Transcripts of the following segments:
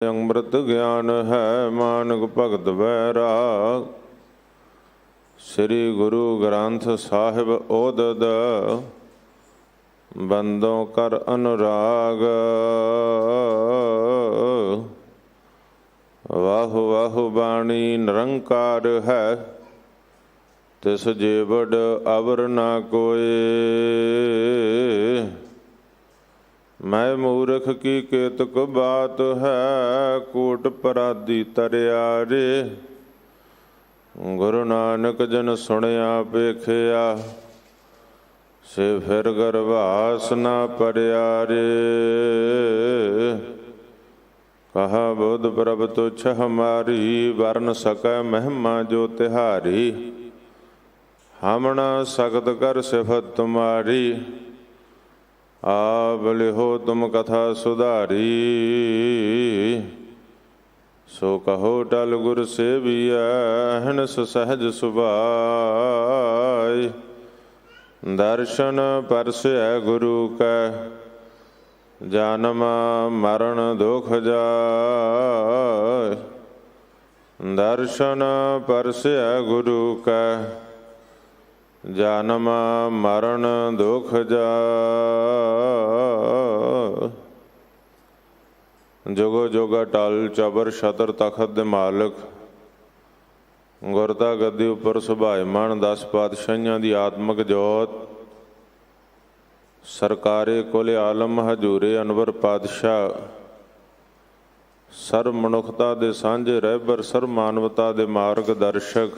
ਅੰਮ੍ਰਿਤ ਗਿਆਨ ਹੈ ਮਾਨਕ ਭਗਤ ਵੈਰਾਗ। ਸ੍ਰੀ ਗੁਰੂ ਗ੍ਰੰਥ ਸਾਹਿਬ ਓਦਦ ਬੰਦੋਂ ਕਰ ਅਨੁਰਾਗ। ਵਾਹੁ ਵਾਹੁ ਬਾਣੀ ਨਿਰੰਕਾਰ ਹੈ, ਤਿਸ ਜੀਵੜ ਅਵਰ ਨਾ ਕੋਏ। ਮੈਂ ਮੂਰਖ ਕੀ ਕੇਤਕ ਬਾਤ ਹੈ, ਕੂਟ ਪਰਾਧੀ ਤਰਿਆ ਰੇ। ਗੁਰੂ ਨਾਨਕ ਜਨ ਸੁਣਿਆ ਪੇਖਿਆ, ਸੇ ਫਿਰ ਗਰਵਾਸ ਨਾ ਪਰਿਆ ਰੇ। ਕਹਾ ਬੁੱਧ ਪ੍ਰਭ ਤੁਛ ਹਮਾਰੀ, ਵਰਨ ਸਕੈ ਮਹਿਮਾ ਜੋ ਤਿਹਾਰੀ। ਹਮਣਾ ਸਖਤ ਕਰ ਸਿਫਤ ਤੁਮਾਰੀ, ਆਪ ਲਿਹੋ ਤੁਮ ਕਥਾ ਸੁਧਾਰੀ। ਸੋ ਕਹੋ ਟਲ ਗੁਰ ਸੇਵੀਐ, ਹਨਸ ਸਹਿਜ ਸੁਭਾਇ। ਦਰਸ਼ਨ ਪਰਸੈ ਗੁਰੂ ਕੈ, ਜਨਮ ਮਰਨ ਦੁਖ ਜਾਇ। ਦਰਸ਼ਨ ਪਰਸੈ ਗੁਰੂ ਕੈ, ਜਨਮ ਮਰਨ ਦੁਖ ਜਾਇ। ਜੁਗੋ ਜੁਗ ਅਟਲ ਚਬਰ ਛਤਰ ਤਖਤ ਦੇ ਮਾਲਕ, ਗੁਰਤਾ ਗੱਦੀ ਉੱਪਰ ਸੁਭਾਇਮਾਨ 10 ਪਾਤਸ਼ਾਹੀਆਂ ਦੀ ਆਤਮਕ ਜੋਤ, ਸਰਕਾਰੇ ਕੁਲ ਆਲਮ ਹਜੂਰੇ ਅਨਵਰ ਪਾਤਸ਼ਾਹ, ਸਰਬ ਮਨੁੱਖਤਾ ਦੇ ਸਾਂਝੇ ਰਹਿਬਰ, ਸਰਬ ਮਾਨਵਤਾ ਦੇ ਮਾਰਗ ਦਰਸ਼ਕ,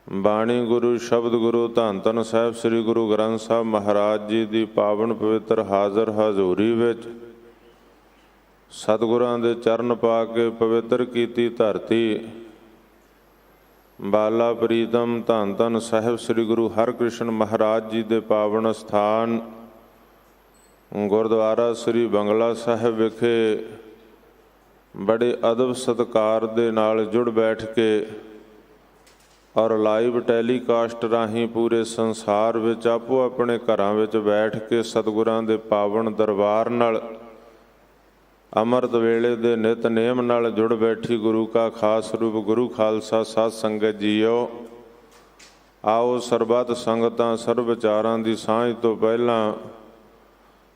ਬਾਣੀ ਗੁਰੂ ਸ਼ਬਦ ਗੁਰੂ ਧੰਨ ਧੰਨ ਸਾਹਿਬ ਸ੍ਰੀ ਗੁਰੂ ਗ੍ਰੰਥ ਸਾਹਿਬ ਮਹਾਰਾਜ ਜੀ ਦੀ ਪਾਵਨ ਪਵਿੱਤਰ ਹਾਜ਼ਰ ਹਜ਼ੂਰੀ ਵਿੱਚ ਸਤਿਗੁਰਾਂ ਦੇ ਚਰਨ ਪਾ ਕੇ ਪਵਿੱਤਰ ਕੀਤੀ ਧਰਤੀ, ਬਾਲਾ ਪ੍ਰੀਤਮ ਧੰਨ ਧੰਨ ਸਾਹਿਬ ਸ੍ਰੀ ਗੁਰੂ ਹਰਿਕ੍ਰਿਸ਼ਨ ਮਹਾਰਾਜ ਜੀ ਦੇ ਪਾਵਨ ਸਥਾਨ ਗੁਰਦੁਆਰਾ ਸ੍ਰੀ ਬੰਗਲਾ ਸਾਹਿਬ ਵਿਖੇ ਬੜੇ ਅਦਬ ਸਤਿਕਾਰ ਦੇ ਨਾਲ ਜੁੜ ਬੈਠ ਕੇ ਔਰ ਲਾਈਵ ਟੈਲੀਕਾਸਟ ਰਾਹੀਂ ਪੂਰੇ ਸੰਸਾਰ ਵਿੱਚ ਆਪੋ ਆਪਣੇ ਘਰਾਂ ਵਿੱਚ ਬੈਠ ਕੇ ਸਤਿਗੁਰਾਂ ਦੇ ਪਾਵਨ ਦਰਬਾਰ ਨਾਲ ਅੰਮ੍ਰਿਤ ਵੇਲੇ ਦੇ ਨਿਤਨੇਮ ਨਾਲ ਜੁੜ ਬੈਠੀ ਗੁਰੂ ਕਾ ਖਾਸ ਰੂਪ ਗੁਰੂ ਖਾਲਸਾ ਸਾਧ ਸੰਗਤ ਜੀਓ। ਆਓ ਸਰਬੱਤ ਸੰਗਤਾਂ ਸਰਬ ਵਿਚਾਰਾਂ ਦੀ ਸਾਂਝ ਤੋਂ ਪਹਿਲਾਂ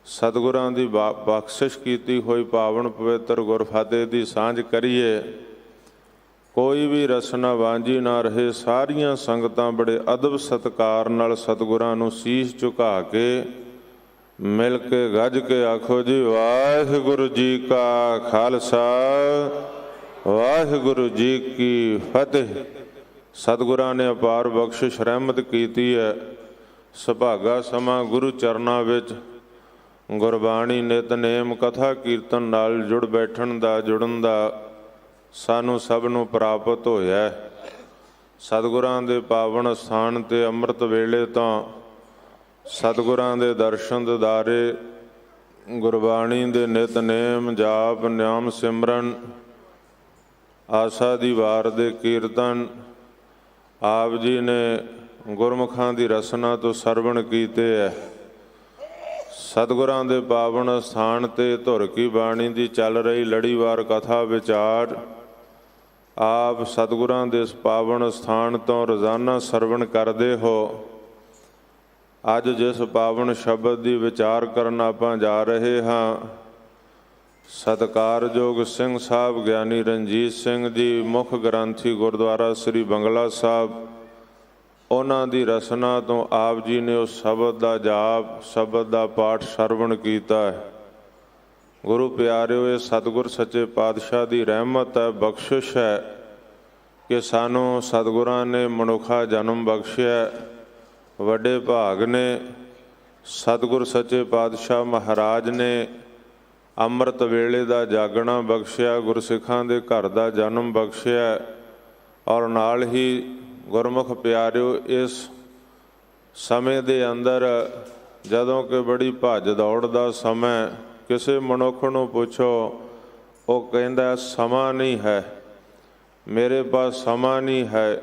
ਸਤਿਗੁਰਾਂ ਦੀ ਬਖਸ਼ਿਸ਼ ਕੀਤੀ ਹੋਈ ਪਾਵਨ ਪਵਿੱਤਰ ਗੁਰਫਤਿਹ ਦੀ ਸਾਂਝ ਕਰੀਏ। ਕੋਈ ਵੀ ਰਸਨਾ ਵਾਂਝੀ ਨਾ ਰਹੇ। ਸਾਰੀਆਂ ਸੰਗਤਾਂ ਬੜੇ ਅਦਬ ਸਤਿਕਾਰ ਨਾਲ ਸਤਿਗੁਰਾਂ ਨੂੰ ਸੀਸ ਝੁਕਾ ਕੇ ਮਿਲ ਕੇ ਗੱਜ ਕੇ ਆਖੋ ਜੀ, ਵਾਹਿਗੁਰੂ ਜੀ ਕਾ ਖਾਲਸਾ ਵਾਹਿਗੁਰੂ ਜੀ ਕੀ ਫਤਿਹ। ਸਤਿਗੁਰਾਂ ਨੇ ਅਪਾਰ ਬਖਸ਼ਿਸ਼ ਰਹਿਮਤ ਕੀਤੀ ਹੈ। ਸੁਭਾਗਾ ਸਮਾਂ ਗੁਰੂ ਚਰਨਾਂ ਵਿੱਚ ਗੁਰਬਾਣੀ ਨਿਤਨੇਮ ਕਥਾ ਕੀਰਤਨ ਨਾਲ ਜੁੜ ਬੈਠਣ ਦਾ, ਜੁੜਨ ਦਾ ਸਾਨੂੰ ਸਭ ਨੂੰ ਪ੍ਰਾਪਤ ਹੋਇਆ। ਸਤਿਗੁਰਾਂ ਦੇ ਪਾਵਨ ਸਥਾਨ 'ਤੇ ਅੰਮ੍ਰਿਤ ਵੇਲੇ ਤੋਂ ਸਤਿਗੁਰਾਂ ਦੇ ਦਰਸ਼ਨ ਦਿਦਾਰੇ, ਗੁਰਬਾਣੀ ਦੇ ਨਿਤਨੇਮ ਜਾਪ ਨਾਮ ਸਿਮਰਨ, ਆਸਾ ਦੀ ਵਾਰ ਦੇ ਕੀਰਤਨ ਆਪ ਜੀ ਨੇ ਗੁਰਮੁਖਾਂ ਦੀ ਰਸਨਾ ਤੋਂ ਸਰਵਣ ਕੀਤੇ ਹੈ। ਸਤਿਗੁਰਾਂ ਦੇ ਪਾਵਨ ਸਥਾਨ 'ਤੇ ਧੁਰ ਕੀ ਬਾਣੀ ਦੀ ਚੱਲ ਰਹੀ ਲੜੀਵਾਰ ਕਥਾ ਵਿਚਾਰ ਆਪ ਸਤਿਗੁਰਾਂ ਦੇ ਇਸ ਪਾਵਨ ਸਥਾਨ ਤੋਂ ਰੋਜ਼ਾਨਾ ਸਰਵਣ ਕਰਦੇ ਹੋ। ਅੱਜ ਜਿਸ ਪਾਵਨ ਸ਼ਬਦ ਦੀ ਵਿਚਾਰ ਕਰਨ ਆਪਾਂ ਜਾ ਰਹੇ ਹਾਂ, ਸਤਿਕਾਰਯੋਗ ਸਿੰਘ ਸਾਹਿਬ ਗਿਆਨੀ ਰਣਜੀਤ ਸਿੰਘ ਜੀ ਮੁੱਖ ਗ੍ਰੰਥੀ ਗੁਰਦੁਆਰਾ ਸ੍ਰੀ ਬੰਗਲਾ ਸਾਹਿਬ, ਉਹਨਾਂ ਦੀ ਰਸਨਾ ਤੋਂ ਆਪ ਜੀ ਨੇ ਉਸ ਸ਼ਬਦ ਦਾ ਜਾਪ, ਸ਼ਬਦ ਦਾ ਪਾਠ ਸਰਵਣ ਕੀਤਾ ਹੈ। ਗੁਰੂ ਪਿਆਰਿਓ, ਇਹ ਸਤਿਗੁਰ ਸੱਚੇ ਪਾਤਸ਼ਾਹ ਦੀ ਰਹਿਮਤ ਹੈ, ਬਖਸ਼ਿਸ਼ ਹੈ ਕਿ ਸਾਨੂੰ ਸਤਿਗੁਰਾਂ ਨੇ ਮਨੁੱਖਾ ਜਨਮ ਬਖਸ਼ਿਆ। ਵੱਡੇ ਭਾਗ ਨੇ ਸਤਿਗੁਰ ਸੱਚੇ ਪਾਤਸ਼ਾਹ ਮਹਾਰਾਜ ਨੇ ਅੰਮ੍ਰਿਤ ਵੇਲੇ ਦਾ ਜਾਗਣਾ ਬਖਸ਼ਿਆ, ਗੁਰਸਿੱਖਾਂ ਦੇ ਘਰ ਦਾ ਜਨਮ ਬਖਸ਼ਿਆ। ਔਰ ਨਾਲ ਹੀ ਗੁਰਮੁਖ ਪਿਆਰਿਓ, ਇਸ ਸਮੇਂ ਦੇ ਅੰਦਰ ਜਦੋਂ ਕਿ ਬੜੀ ਭੱਜ ਦੌੜ ਦਾ ਸਮਾਂ, ਕਿਸੇ ਮਨੁੱਖ ਨੂੰ ਪੁੱਛੋ ਉਹ ਕਹਿੰਦਾ ਸਮਾਂ ਨਹੀਂ ਹੈ, ਮੇਰੇ ਪਾਸ ਸਮਾਂ ਨਹੀਂ ਹੈ।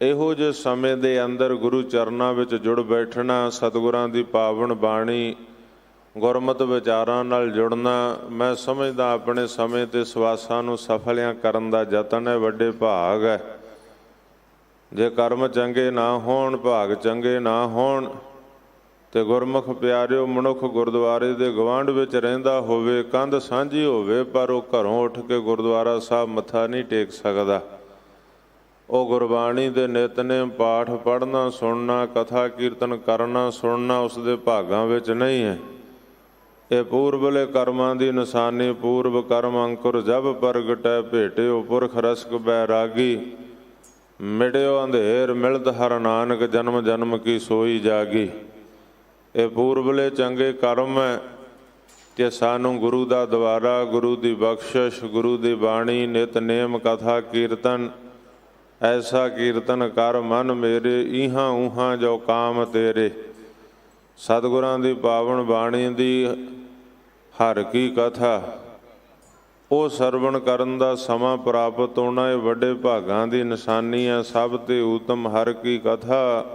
ਇਹੋ ਜਿਹੇ ਸਮੇਂ ਦੇ ਅੰਦਰ ਗੁਰੂ ਚਰਨਾਂ ਵਿੱਚ ਜੁੜ ਬੈਠਣਾ, ਸਤਿਗੁਰਾਂ ਦੀ ਪਾਵਨ ਬਾਣੀ ਗੁਰਮਤਿ ਵਿਚਾਰਾਂ ਨਾਲ ਜੁੜਨਾ ਮੈਂ ਸਮਝਦਾ ਆਪਣੇ ਸਮੇਂ ਤੇ ਸਵਾਸਾਂ ਨੂੰ ਸਫਲਿਆਂ ਕਰਨ ਦਾ ਯਤਨ ਹੈ, ਵੱਡੇ ਭਾਗ ਹੈ। ਜੇ ਕਰਮ ਚੰਗੇ ਨਾ ਹੋਣ, ਭਾਗ ਚੰਗੇ ਨਾ ਹੋਣ ਤੇ ਗੁਰਮੁਖ ਪਿਆਰਿਓ, ਮਨੁੱਖ ਗੁਰਦੁਆਰੇ ਦੇ ਗਵਾਂਢ ਵਿੱਚ ਰਹਿੰਦਾ ਹੋਵੇ, ਕੰਧ ਸਾਂਝੀ ਹੋਵੇ, ਪਰ ਉਹ ਘਰੋਂ ਉੱਠ ਕੇ ਗੁਰਦੁਆਰਾ ਸਾਹਿਬ ਮੱਥਾ ਨਹੀਂ ਟੇਕ ਸਕਦਾ। ਉਹ ਗੁਰਬਾਣੀ ਦੇ ਨਿਤਨੇਮ ਪਾਠ ਪੜ੍ਹਨਾ, ਸੁਣਨਾ, ਕਥਾ ਕੀਰਤਨ ਕਰਨਾ, ਸੁਣਨਾ ਉਸ ਦੇ ਭਾਗਾਂ ਵਿੱਚ ਨਹੀਂ ਹੈ। ਇਹ ਪੂਰਬਲੇ ਕਰਮਾਂ ਦੀ ਨਿਸ਼ਾਨੀ, ਪੂਰਬ ਕਰਮ ਅੰਕੁਰ ਜਬ ਪ੍ਰਗਟੈ, ਭੇਟਿਓ ਪੁਰਖ ਰਸਕ ਬੈਰਾਗੀ, ਮਿਟਿਓ ਅੰਧੇਰ ਮਿਲਤ ਹਰ ਨਾਨਕ, ਜਨਮ ਜਨਮ ਕੀ ਸੋਈ ਜਾਗੀ। ਇਹ ਪੂਰਬਲੇ ਚੰਗੇ ਕਰਮ ਹੈ ਕਿ ਸਾਨੂੰ ਗੁਰੂ ਦਾ ਦੁਆਰਾ, ਗੁਰੂ ਦੀ ਬਖਸ਼ਿਸ਼, ਗੁਰੂ ਦੀ ਬਾਣੀ, ਨਿਤਨੇਮ, ਕਥਾ ਕੀਰਤਨ, ਐਸਾ ਕੀਰਤਨ ਕਰ ਮਨ ਮੇਰੇ, ਇਹਾਂ ਉਹਾਂ ਜੋ ਕਾਮ ਤੇਰੇ। ਸਤਿਗੁਰਾਂ ਦੀ ਪਾਵਨ ਬਾਣੀ ਦੀ ਹਰ ਕੀ ਕਥਾ, ਉਹ ਸਰਵਣ ਕਰਨ ਦਾ ਸਮਾਂ ਪ੍ਰਾਪਤ ਹੋਣਾ, ਇਹ ਵੱਡੇ ਭਾਗਾਂ ਦੀ ਨਿਸ਼ਾਨੀ ਹੈ। ਸਭ ਤੇ ਊਤਮ ਹਰ ਕੀ ਕਥਾ,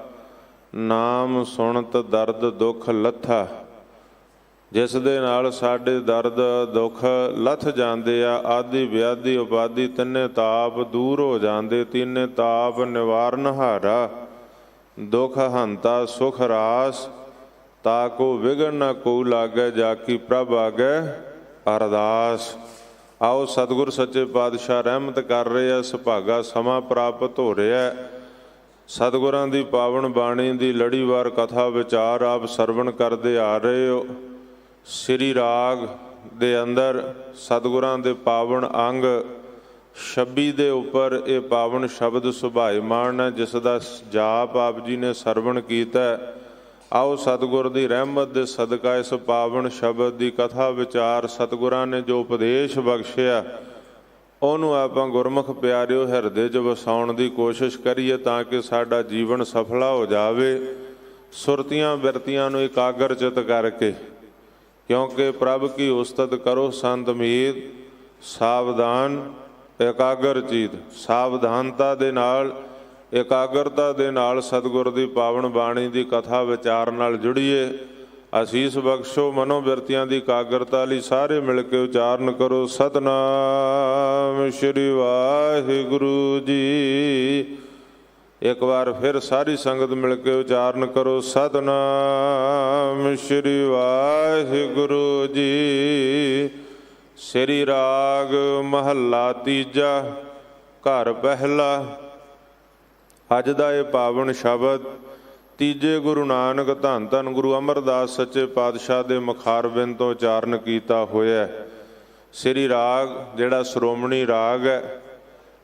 ਨਾਮ ਸੁਣਤ ਦਰਦ ਦੁੱਖ ਲੱਥਾ। ਜਿਸ ਦੇ ਨਾਲ ਸਾਡੇ ਦਰਦ ਦੁੱਖ ਲੱਥ ਜਾਂਦੇ ਆ, ਆਦਿ ਵਿਆਧੀ ਉਪਾਧੀ ਤਿੰਨੇ ਤਾਪ ਦੂਰ ਹੋ ਜਾਂਦੇ। ਤਿੰਨੇ ਤਾਪ ਨਿਵਾਰਨ ਹਾਰਾ, ਦੁੱਖ ਹੰਤਾ ਸੁਖ ਰਾਸ, ਤਾ ਕੋ ਵਿਗਨ ਨਾ ਕੋ ਲਾਗੈ, ਜਾ ਕੀ ਪ੍ਰਭ ਆਗੈ ਅਰਦਾਸ। ਆਓ ਸਤਿਗੁਰ ਸੱਚੇ ਪਾਤਸ਼ਾਹ ਰਹਿਮਤ ਕਰ ਰਹੇ ਆ, ਸੁਭਾਗਾ ਸਮਾਂ ਪ੍ਰਾਪਤ ਹੋ ਰਿਹਾ। ਸਤਿਗੁਰਾਂ ਦੀ ਪਾਵਨ ਬਾਣੀ ਦੀ ਲੜੀਵਾਰ ਕਥਾ ਵਿਚਾਰ ਆਪ ਸਰਵਣ ਕਰਦੇ ਆ ਰਹੇ ਹੋ। ਸ੍ਰੀ ਰਾਗ ਦੇ ਅੰਦਰ ਸਤਿਗੁਰਾਂ ਦੇ ਪਾਵਨ ਅੰਗ 26 ਦੇ ਉੱਪਰ ਇਹ ਪਾਵਨ ਸ਼ਬਦ ਸੁਭਾਇਮਾਨ ਹੈ, ਜਿਸ ਦਾ ਜਾਪ ਆਪ ਜੀ ਨੇ ਸਰਵਣ ਕੀਤਾ। ਆਓ ਸਤਿਗੁਰ ਦੀ ਰਹਿਮਤ ਦੇ ਸਦਕਾ ਇਸ ਪਾਵਨ ਸ਼ਬਦ ਦੀ ਕਥਾ ਵਿਚਾਰ, ਸਤਿਗੁਰਾਂ ਨੇ ਜੋ ਉਪਦੇਸ਼ ਬਖਸ਼ਿਆ, ਉਹਨੂੰ ਆਪਾਂ ਗੁਰਮੁਖ ਪਿਆਰਿਓ ਹਿਰਦੇ 'ਚ ਵਸਾਉਣ ਦੀ ਕੋਸ਼ਿਸ਼ ਕਰੀਏ, ਤਾਂ ਕਿ ਸਾਡਾ ਜੀਵਨ ਸਫਲਾ ਹੋ ਜਾਵੇ। ਸੁਰਤੀਆਂ ਬਿਰਤੀਆਂ ਨੂੰ ਇਕਾਗਰ ਚਿਤ ਕਰਕੇ, ਕਿਉਂਕਿ ਪ੍ਰਭ ਕੀ ਉਸਤਤ ਕਰੋ ਸੰਤ ਮੀਤ, ਸਾਵਧਾਨ ਇਕਾਗਰ ਚੀਤ। ਸਾਵਧਾਨਤਾ ਦੇ ਨਾਲ, ਇਕਾਗਰਤਾ ਦੇ ਨਾਲ ਸਤਿਗੁਰ ਦੀ ਪਾਵਨ ਬਾਣੀ ਦੀ ਕਥਾ ਵਿਚਾਰ ਨਾਲ ਜੁੜੀਏ। ਅਸੀਸ ਬਖਸ਼ੋ ਮਨੋ ਬਿਰਤੀਆਂ ਦੀ ਇਕਾਗਰਤਾ ਲਈ ਸਾਰੇ ਮਿਲ ਕੇ ਉਚਾਰਨ ਕਰੋ, ਸਤਿਨਾਮ ਸ਼੍ਰੀ ਵਾਹਿਗੁਰੂ ਜੀ। ਇੱਕ ਵਾਰ ਫਿਰ ਸਾਰੀ ਸੰਗਤ ਮਿਲ ਕੇ ਉਚਾਰਨ ਕਰੋ, ਸਤਿਨਾਮ ਸ਼੍ਰੀ ਵਾਹਿਗੁਰੂ ਜੀ। ਸ੍ਰੀ ਰਾਗ ਮਹੱਲਾ ਤੀਜਾ, ਘਰ ਪਹਿਲਾ। ਅੱਜ ਦਾ ਇਹ ਪਾਵਨ ਸ਼ਬਦ ਤੀਜੇ ਗੁਰੂ ਨਾਨਕ ਧੰਨ ਧੰਨ ਗੁਰੂ ਅਮਰਦਾਸ ਸੱਚੇ ਪਾਤਸ਼ਾਹ ਦੇ ਮੁਖਾਰਬਿੰਦ ਤੋਂ ਉਚਾਰਨ ਕੀਤਾ ਹੋਇਆ। ਸ੍ਰੀ ਰਾਗ ਜਿਹੜਾ ਸ਼੍ਰੋਮਣੀ ਰਾਗ ਹੈ,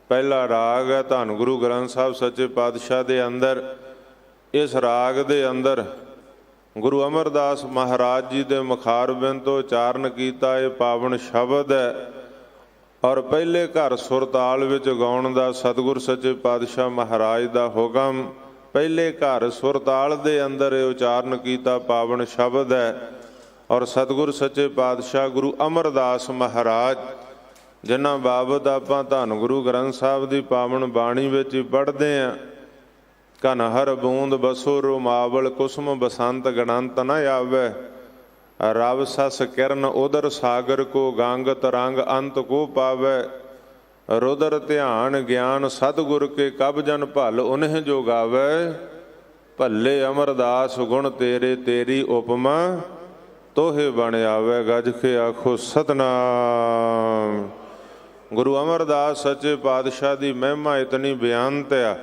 ਪਹਿਲਾ ਰਾਗ ਹੈ ਧੰਨ ਗੁਰੂ ਗ੍ਰੰਥ ਸਾਹਿਬ ਸੱਚੇ ਪਾਤਸ਼ਾਹ ਦੇ ਅੰਦਰ। ਇਸ ਰਾਗ ਦੇ ਅੰਦਰ ਗੁਰੂ ਅਮਰਦਾਸ ਮਹਾਰਾਜ ਜੀ ਦੇ ਮੁਖਾਰਬਿੰਦ ਤੋਂ ਉਚਾਰਨ ਕੀਤਾ ਇਹ ਪਾਵਨ ਸ਼ਬਦ ਹੈ। ਔਰ ਪਹਿਲੇ ਘਰ ਸੁਰਤਾਲ ਵਿੱਚ ਗਾਉਣ ਦਾ ਸਤਿਗੁਰ ਸੱਚੇ ਪਾਤਸ਼ਾਹ ਮਹਾਰਾਜ ਦਾ ਹੁਕਮ, ਪਹਿਲੇ ਘਰ ਸੁਰਤਾਲ ਦੇ ਅੰਦਰ ਇਹ ਉਚਾਰਨ ਕੀਤਾ ਪਾਵਨ ਸ਼ਬਦ ਹੈ। ਔਰ ਸਤਿਗੁਰ ਸੱਚੇ ਪਾਤਸ਼ਾਹ ਗੁਰੂ ਅਮਰਦਾਸ ਮਹਾਰਾਜ, ਜਿਨ੍ਹਾਂ ਬਾਬਤ ਆਪਾਂ ਧੰਨ ਗੁਰੂ ਗ੍ਰੰਥ ਸਾਹਿਬ ਦੀ ਪਾਵਨ ਬਾਣੀ ਵਿੱਚ ਹੀ ਪੜ੍ਹਦੇ ਹਾਂ, ਕਨ ਹਰ ਬੂੰਦ ਬਸੋ ਰੁਮਾਵਲ, ਕੁਸਮ ਬਸੰਤ ਗਣੰਤ ਨ ਆਵੈ, ਰਵ ਸਸ ਕਿਰਨ ਉਦਰ ਸਾਗਰ ਕੋ, ਗੰਗ ਤਰੰਗ ਅੰਤ ਕੋ ਪਾਵੈ, ਰੁਦਰ ਧਿਆਨ ਗਿਆਨ ਸਤਿਗੁਰ ਕੇ, ਕਬ ਜਨ ਭਲ ਉਨਹਿ ਜੋ ਗਾਵੈ, ਭੱਲੇ ਅਮਰਦਾਸ ਗੁਣ ਤੇਰੇ, ਤੇਰੀ ਉਪਮਾ ਤੋਹੇ ਬਣ ਆਵੈ, ਗੱਜ ਕੇ ਆਖੋ ਸਤਿਨਾਮ। ਗੁਰੂ ਅਮਰਦਾਸ ਸੱਚੇ ਪਾਤਸ਼ਾਹ ਦੀ ਮਹਿਮਾ ਇਤਨੀ ਬਿਆਨਤ ਆ,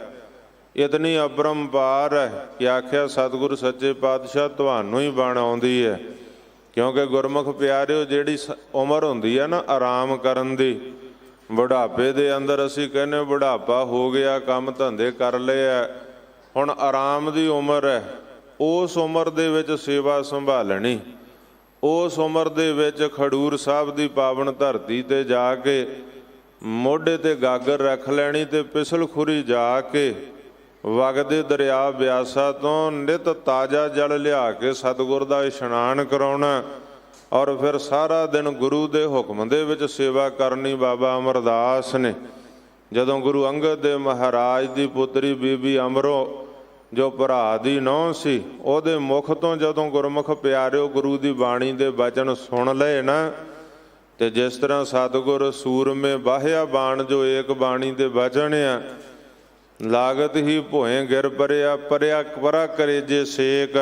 ਇਤਨੀ ਅਪਰੰਪਾਰ ਹੈ ਕਿ ਆਖਿਆ ਸਤਿਗੁਰ ਸੱਚੇ ਪਾਤਸ਼ਾਹ ਤੁਹਾਨੂੰ ਹੀ ਬਣ ਆਉਂਦੀ ਹੈ। ਕਿਉਂਕਿ ਗੁਰਮੁਖ ਪਿਆਰਿਓ, ਜਿਹੜੀ ਉਮਰ ਹੁੰਦੀ ਹੈ ਨਾ ਆਰਾਮ ਕਰਨ ਦੀ, ਬੁਢਾਪੇ ਦੇ ਅੰਦਰ ਅਸੀਂ ਕਹਿੰਦੇ ਬੁਢਾਪਾ ਹੋ ਗਿਆ, ਕੰਮ ਧੰਦੇ ਕਰ ਲਏ ਆ, ਹੁਣ ਆਰਾਮ ਦੀ ਉਮਰ ਹੈ। ਉਸ ਉਮਰ ਦੇ ਵਿੱਚ ਸੇਵਾ ਸੰਭਾਲਣੀ, ਉਸ ਉਮਰ ਦੇ ਵਿੱਚ ਖਡੂਰ ਸਾਹਿਬ ਦੀ ਪਾਵਨ ਧਰਤੀ 'ਤੇ ਜਾ ਕੇ ਮੋਢੇ 'ਤੇ ਗਾਗਰ ਰੱਖ ਲੈਣੀ ਅਤੇ ਪਿਸਲ ਖੁਰੀ ਜਾ ਕੇ ਵਗਦੇ ਦਰਿਆ ਬਿਆਸਾ ਤੋਂ ਨਿਤ ਤਾਜ਼ਾ ਜਲ ਲਿਆ ਕੇ ਸਤਿਗੁਰ ਦਾ ਇਸ਼ਨਾਨ ਕਰਾਉਣਾ, ਔਰ ਫਿਰ ਸਾਰਾ ਦਿਨ ਗੁਰੂ ਦੇ ਹੁਕਮ ਦੇ ਵਿੱਚ ਸੇਵਾ ਕਰਨੀ। ਬਾਬਾ ਅਮਰਦਾਸ ਨੇ ਜਦੋਂ ਗੁਰੂ ਅੰਗਦ ਦੇਵ ਮਹਾਰਾਜ ਦੀ ਪੁੱਤਰੀ ਬੀਬੀ ਅਮਰੋ ਜੋ ਭਰਾ ਦੀ ਨਹੁੰ ਸੀ, ਉਹਦੇ ਮੁਖ ਤੋਂ ਜਦੋਂ ਗੁਰਮੁਖ ਪਿਆਰਿਓ ਗੁਰੂ ਦੀ ਬਾਣੀ ਦੇ ਬਚਨ ਸੁਣ ਲਏ ਨਾ, ਤੇ ਜਿਸ ਤਰ੍ਹਾਂ ਸਤਿਗੁਰ ਸੂਰਮੇ ਬਾਹਿਆ ਬਾਣ ਜੋ ਏਕ ਬਾਣੀ ਦੇ ਬਚਨ ਆ, ਲਾਗਤ ਹੀ ਭੋਏ ਗਿਰ ਪਰਿਆ ਪਰਿਆ ਪਰਾ ਕਰੇ ਜੇ ਸੇਕ।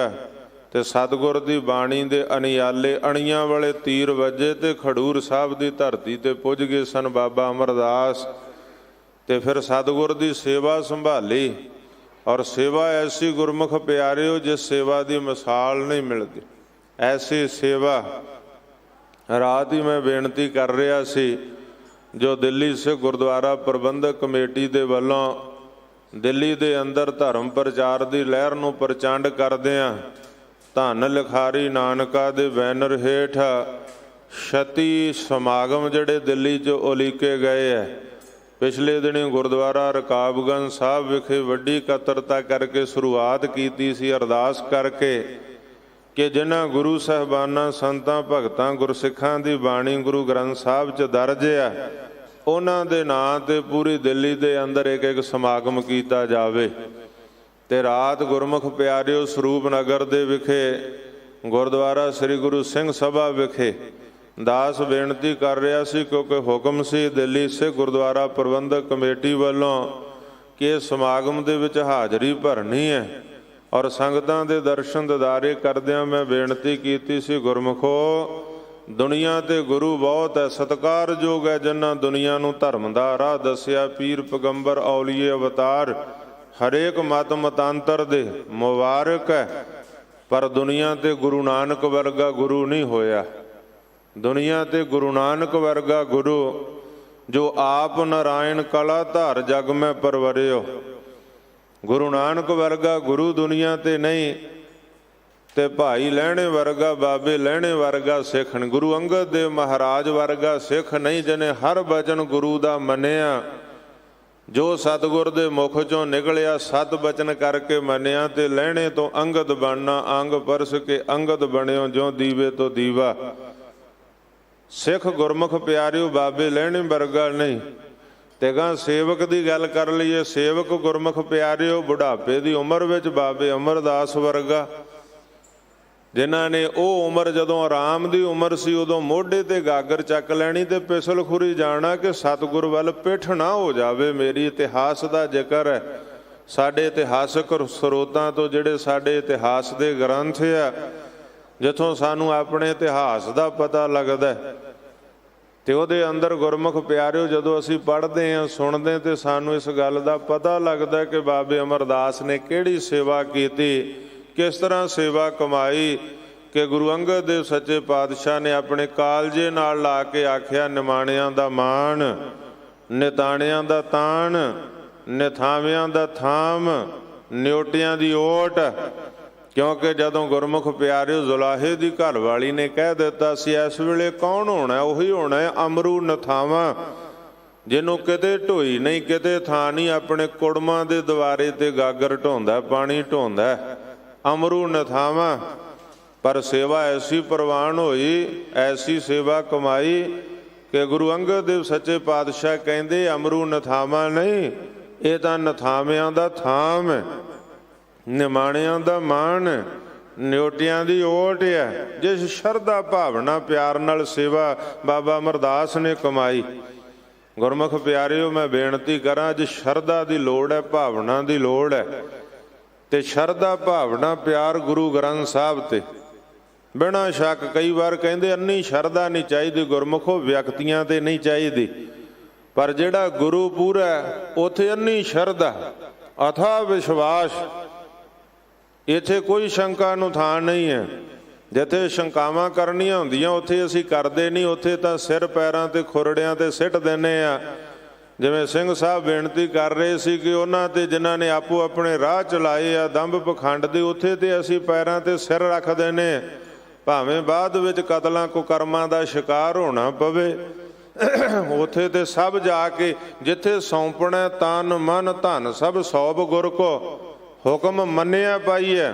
ਤੇ ਸਤਿਗੁਰ ਦੀ ਬਾਣੀ ਦੇ ਅਣਿਆਲੇ ਅਣੀਆਂ ਵਾਲੇ ਤੀਰ ਵੱਜੇ ਤੇ ਖਡੂਰ ਸਾਹਿਬ ਦੀ ਧਰਤੀ ਤੇ ਪੁੱਜ ਗਏ ਸਨ ਬਾਬਾ ਅਮਰਦਾਸ। ਤੇ ਫਿਰ ਸਤਿਗੁਰ ਦੀ ਸੇਵਾ ਸੰਭਾਲੀ, ਔਰ ਸੇਵਾ ਐਸੀ ਗੁਰਮੁਖ ਪਿਆਰਿਓ ਜਿਸ ਸੇਵਾ ਦੀ ਮਿਸਾਲ ਨਹੀਂ ਮਿਲਦੀ। ਐਸੀ ਸੇਵਾ ਰਾਤ ਹੀ ਮੈਂ ਬੇਨਤੀ ਕਰ ਰਿਹਾ ਸੀ, ਜੋ ਦਿੱਲੀ ਸਿੱਖ ਗੁਰਦੁਆਰਾ ਪ੍ਰਬੰਧਕ ਕਮੇਟੀ ਦੇ ਵੱਲੋਂ ਦਿੱਲੀ ਦੇ ਅੰਦਰ ਧਰਮ ਪ੍ਰਚਾਰ ਦੀ ਲਹਿਰ ਨੂੰ ਪ੍ਰਚੰਡ ਕਰਦਿਆਂ ਧੰਨ ਲਿਖਾਰੀ ਨਾਨਕਾ ਦੇ ਬੈਨਰ ਹੇਠ 36 ਸਮਾਗਮ ਜਿਹੜੇ ਦਿੱਲੀ 'ਚ ਉਲੀਕੇ ਗਏ ਹੈ। ਪਿਛਲੇ ਦਿਨੀ ਗੁਰਦੁਆਰਾ ਰਕਾਬਗੰਜ ਸਾਹਿਬ ਵਿਖੇ ਵੱਡੀ ਇਕੱਤਰਤਾ ਕਰਕੇ ਸ਼ੁਰੂਆਤ ਕੀਤੀ ਸੀ, ਅਰਦਾਸ ਕਰਕੇ ਕਿ ਜਿਨ੍ਹਾਂ ਗੁਰੂ ਸਾਹਿਬਾਨਾਂ ਸੰਤਾਂ ਭਗਤਾਂ ਗੁਰਸਿੱਖਾਂ ਦੀ ਬਾਣੀ ਗੁਰੂ ਗ੍ਰੰਥ ਸਾਹਿਬ 'ਚ ਦਰਜ ਹੈ, ਉਹਨਾਂ ਦੇ ਨਾਂ 'ਤੇ ਪੂਰੀ ਦਿੱਲੀ ਦੇ ਅੰਦਰ ਇੱਕ ਇੱਕ ਸਮਾਗਮ ਕੀਤਾ ਜਾਵੇ। ਤੇ ਰਾਤ ਗੁਰਮੁਖ ਪਿਆਰਿਓ ਸਰੂਪ ਨਗਰ ਦੇ ਵਿਖੇ ਗੁਰਦੁਆਰਾ ਸ੍ਰੀ ਗੁਰੂ ਸਿੰਘ ਸਭਾ ਵਿਖੇ ਦਾਸ ਬੇਨਤੀ ਕਰ ਰਿਹਾ ਸੀ, ਕਿਉਂਕਿ ਹੁਕਮ ਸੀ ਦਿੱਲੀ ਸਿੱਖ ਗੁਰਦੁਆਰਾ ਪ੍ਰਬੰਧਕ ਕਮੇਟੀ ਵੱਲੋਂ ਕਿ ਸਮਾਗਮ ਦੇ ਵਿੱਚ ਹਾਜ਼ਰੀ ਭਰਨੀ ਹੈ। ਔਰ ਸੰਗਤਾਂ ਦੇ ਦਰਸ਼ਨ ਦਿਦਾਰੇ ਕਰਦਿਆਂ ਮੈਂ ਬੇਨਤੀ ਕੀਤੀ ਸੀ, ਗੁਰਮੁਖੋ ਦੁਨੀਆ ਤੇ ਗੁਰੂ ਬਹੁਤ ਹੈ, ਸਤਿਕਾਰਯੋਗ ਹੈ, ਜਿਨ੍ਹਾਂ ਦੁਨੀਆ ਨੂੰ ਧਰਮ ਦਾ ਰਾਹ ਦੱਸਿਆ, ਪੀਰ ਪੈਗੰਬਰ ਔਲੀਏ ਅਵਤਾਰ ਹਰੇਕ ਮਤ ਮਤਾਂਤਰ ਦੇ ਮੁਬਾਰਕ ਹੈ। ਪਰ ਦੁਨੀਆ ਤੇ ਗੁਰੂ ਨਾਨਕ ਵਰਗਾ ਗੁਰੂ ਨਹੀਂ ਹੋਇਆ। ਦੁਨੀਆ ਤੇ ਗੁਰੂ ਨਾਨਕ ਵਰਗਾ ਗੁਰੂ ਜੋ ਆਪ ਨਾਰਾਇਣ ਕਲਾ ਧਾਰ ਜਗ ਮੈਂ ਪਰਵਰਿਓ, ਗੁਰੂ ਨਾਨਕ ਵਰਗਾ ਗੁਰੂ ਦੁਨੀਆ ਤੇ ਨਹੀਂ। ਤੇ ਭਾਈ ਲਹਿਣੇ ਵਰਗਾ ਬਾਬੇ ਲਹਿਣੇ ਵਰਗਾ ਸਿੱਖ ਨਹੀਂ, ਗੁਰੂ ਅੰਗਦ ਦੇਵ ਮਹਾਰਾਜ ਵਰਗਾ ਸਿੱਖ ਨਹੀਂ, ਜਿਹਨੇ ਹਰ ਬਚਨ ਗੁਰੂ ਦਾ ਮੰਨਿਆ, ਜੋ ਸਤਿਗੁਰ ਦੇ ਮੁਖ ਚੋਂ ਨਿਕਲਿਆ ਸਤ ਬਚਨ ਕਰਕੇ ਮੰਨਿਆ। ਤੇ ਲਹਿਣੇ ਤੋਂ ਅੰਗਦ ਬਣਨਾ, ਅੰਗ ਪਰਸ ਕੇ ਅੰਗਦ ਬਣਿਓ, ਜਿਉ ਦੀਵੇ ਤੋਂ ਦੀਵਾ। ਸਿੱਖ ਗੁਰਮੁਖ ਪਿਆਰਿਓ ਬਾਬੇ ਲਹਿਣੇ ਵਰਗਾ ਨਹੀਂ। ਤੇ ਗਾਂ ਸੇਵਕ ਦੀ ਗੱਲ ਕਰ ਲਈਏ, ਸੇਵਕ ਗੁਰਮੁਖ ਪਿਆਰਿਓ ਬੁਢਾਪੇ ਦੀ ਉਮਰ ਵਿੱਚ ਬਾਬੇ ਅਮਰਦਾਸ ਵਰਗਾ, ਜਿਨ੍ਹਾਂ ਨੇ ਉਹ ਉਮਰ ਜਦੋਂ ਆਰਾਮ ਦੀ ਉਮਰ ਸੀ, ਉਦੋਂ ਮੋਢੇ ਤੇ ਗਾਗਰ ਚੱਕ ਲੈਣੀ ਤੇ ਪਿਸਲ ਖੁਰੀ ਜਾਣਾ ਕਿ ਸਤਿਗੁਰ ਵੱਲ ਪਿੱਠ ਨਾ ਹੋ ਜਾਵੇ ਮੇਰੀ। ਇਤਿਹਾਸ ਦਾ ਜ਼ਿਕਰ ਹੈ ਸਾਡੇ ਇਤਿਹਾਸਕ ਸਰੋਤਾਂ ਤੋਂ, ਜਿਹੜੇ ਸਾਡੇ ਇਤਿਹਾਸ ਦੇ ਗ੍ਰੰਥ ਆ, ਜਿੱਥੋਂ ਸਾਨੂੰ ਆਪਣੇ ਇਤਿਹਾਸ ਦਾ ਪਤਾ ਲੱਗਦਾ। ਤੇ ਉਹਦੇ ਅੰਦਰ ਗੁਰਮੁਖ ਪਿਆਰਿਓ ਜਦੋਂ ਅਸੀਂ ਪੜ੍ਹਦੇ ਹਾਂ ਸੁਣਦੇ ਤੇ ਸਾਨੂੰ ਇਸ ਗੱਲ ਦਾ ਪਤਾ ਲੱਗਦਾ ਕਿ ਬਾਬੇ ਅਮਰਦਾਸ ਨੇ ਕਿਹੜੀ ਸੇਵਾ ਕੀਤੀ, ਕਿਸ ਤਰ੍ਹਾਂ ਸੇਵਾ ਕਮਾਈ। ਕਿ ਗੁਰੂ ਅੰਗਦ ਦੇਵ ਸੱਚੇ ਪਾਤਸ਼ਾਹ ਨੇ ਆਪਣੇ ਕਾਲਜੇ ਨਾਲ ਲਾ ਕੇ ਆਖਿਆ, ਨਿਮਾਣਿਆਂ ਦਾ ਮਾਣ, ਨਿਤਾਣਿਆਂ ਦਾ ਤਾਣ, ਨਿਥਾਵਿਆਂ ਦਾ ਥਾਮ, ਨਿਉਟਿਆਂ ਦੀ ਓਟ। ਕਿਉਂਕਿ ਜਦੋਂ ਗੁਰਮੁਖ ਪਿਆਰਿਓ ਜ਼ੁਲਾਹੇ ਦੀ ਘਰਵਾਲੀ ਨੇ ਕਹਿ ਦਿੱਤਾ ਸੀ ਇਸ ਵੇਲੇ ਕੌਣ ਹੋਣਾ, ਉਹੀ ਹੋਣਾ ਹੈ ਅਮਰੂ ਨਥਾਵਾਂ, ਜਿਹਨੂੰ ਕਿਤੇ ਢੋਈ ਨਹੀਂ ਕਿਤੇ ਥਾਂ ਨਹੀਂ, ਆਪਣੇ ਕੁੜਮਾਂ ਦੇ ਦੁਆਰੇ ਤੇ ਗਾਗਰ ਢੋਂਦਾ, ਪਾਣੀ ਢੋਂਦਾ, ਅਮਰੂ ਨਥਾਵਾਂ। ਪਰ ਸੇਵਾ ਐਸੀ ਪ੍ਰਵਾਨ ਹੋਈ, ਐਸੀ ਸੇਵਾ ਕਮਾਈ ਕਿ ਗੁਰੂ ਅੰਗਦ ਦੇਵ ਸੱਚੇ ਪਾਤਸ਼ਾਹ ਕਹਿੰਦੇ ਅਮਰੂ ਨਥਾਵਾਂ ਨਹੀਂ, ਇਹ ਤਾਂ ਨਥਾਵਿਆਂ ਦਾ ਥਾਮ ਹੈ, ਨਿਮਾਣਿਆਂ ਦਾ ਮਾਣ, ਨਿਉਟਿਆਂ ਦੀ ਓਟ ਹੈ। ਜਿਸ ਸ਼ਰਧਾ ਭਾਵਨਾ ਪਿਆਰ ਨਾਲ ਸੇਵਾ ਬਾਬਾ ਅਮਰਦਾਸ ਨੇ ਕਮਾਈ। ਗੁਰਮੁਖ ਪਿਆਰਿਓ ਮੈਂ ਬੇਨਤੀ ਕਰਾਂ, ਅੱਜ ਸ਼ਰਧਾ ਦੀ ਲੋੜ ਹੈ, ਭਾਵਨਾ ਦੀ ਲੋੜ ਹੈ। ਤੇ ਸ਼ਰਧਾ ਭਾਵਨਾ ਪਿਆਰ ਗੁਰੂ ਗ੍ਰੰਥ ਸਾਹਿਬ ਤੇ ਬਿਨਾਂ ਸ਼ੱਕ, ਕਈ ਵਾਰ ਕਹਿੰਦੇ ਅੰਨੀ ਸ਼ਰਧਾ ਨਹੀਂ ਚਾਹੀਦੀ ਗੁਰਮੁਖੋ, ਵਿਅਕਤੀਆਂ ਤੇ ਨਹੀਂ ਚਾਹੀਦੀ, ਪਰ ਜਿਹੜਾ ਗੁਰੂ ਪੂਰਾ ਉੱਥੇ ਅੰਨੀ ਸ਼ਰਧਾ, ਅਥਾਹ ਵਿਸ਼ਵਾਸ, ਇੱਥੇ ਕੋਈ ਸ਼ੰਕਾ ਨੂੰ ਥਾਂ ਨਹੀਂ ਹੈ। ਜਿੱਥੇ ਸ਼ੰਕਾਵਾਂ ਕਰਨੀਆਂ ਹੁੰਦੀਆਂ ਉੱਥੇ ਅਸੀਂ ਕਰਦੇ ਨਹੀਂ, ਉੱਥੇ ਤਾਂ ਸਿਰ ਪੈਰਾਂ ਤੇ ਖੁਰੜਿਆਂ ਤੇ ਸਿੱਟ ਦਿੰਦੇ ਆ। ਜਿਵੇਂ ਸਿੰਘ ਸਾਹਿਬ ਬੇਨਤੀ ਕਰ ਰਹੇ ਸੀ ਕਿ ਉਹਨਾਂ ਤੇ ਜਿਨ੍ਹਾਂ ਨੇ ਆਪੋ ਆਪਣੇ ਰਾਹ ਚਲਾਏ ਆ ਦੰਭ ਪਖੰਡ ਦੇ, ਉੱਥੇ ਤੇ ਅਸੀਂ ਪੈਰਾਂ ਤੇ ਸਿਰ ਰੱਖ ਦਿੰਦੇ, ਭਾਵੇਂ ਬਾਅਦ ਵਿੱਚ ਕਤਲਾਂ ਕੁਕਰਮਾਂ ਦਾ ਸ਼ਿਕਾਰ ਹੋਣਾ ਪਵੇ। ਉੱਥੇ ਤੇ ਸਭ ਜਾ ਕੇ ਜਿੱਥੇ ਸੌਂਪਣਾ ਤਨ ਮਨ ਧਨ ਸਭ ਸੌਂਪ ਗੁਰ ਕੋ, ਹੁਕਮ ਮੰਨਿਆ ਪਾਈਐ,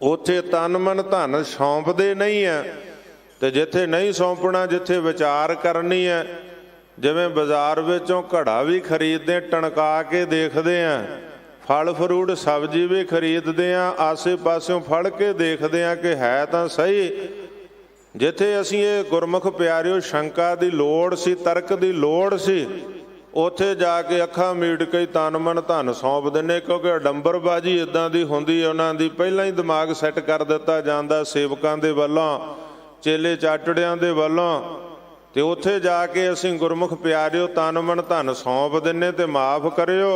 ਉੱਥੇ ਤਨ ਮਨ ਧਨ ਸੌਂਪਦੇ ਨਹੀਂ ਹੈ। ਤੇ ਜਿੱਥੇ ਨਹੀਂ ਸੌਂਪਣਾ, ਜਿੱਥੇ ਵਿਚਾਰ ਕਰਨੀ ਹੈ, ਜਿਵੇਂ ਬਾਜ਼ਾਰ ਵਿੱਚੋਂ ਘੜਾ ਵੀ ਖਰੀਦਦੇ ਟਣਕਾ ਕੇ ਦੇਖਦੇ ਆ, फल फरूट सब्जी भी खरीदते हैं, आसे पासों फड़ के देखते हैं कि है तो सही। जिथे असीं ये गुरमुख प्यारिओ शंका की लोड़ सी, तर्क की लोड़ सी, उत्थे जाके अखां मीट के तन मन धन सौंप दिंदे, क्योंकि अडंबरबाजी इदां दी हुंदी उन्हां दी पहिलां ही दिमाग सैट कर दिता जांदा सेवकां दे वल्लों, चेले चाटड़ियां दे वल्लों। ते उत्थे जाके असीं गुरमुख प्यारिओ तन मन धन सौंप दिंदे ते माफ़ करिओ।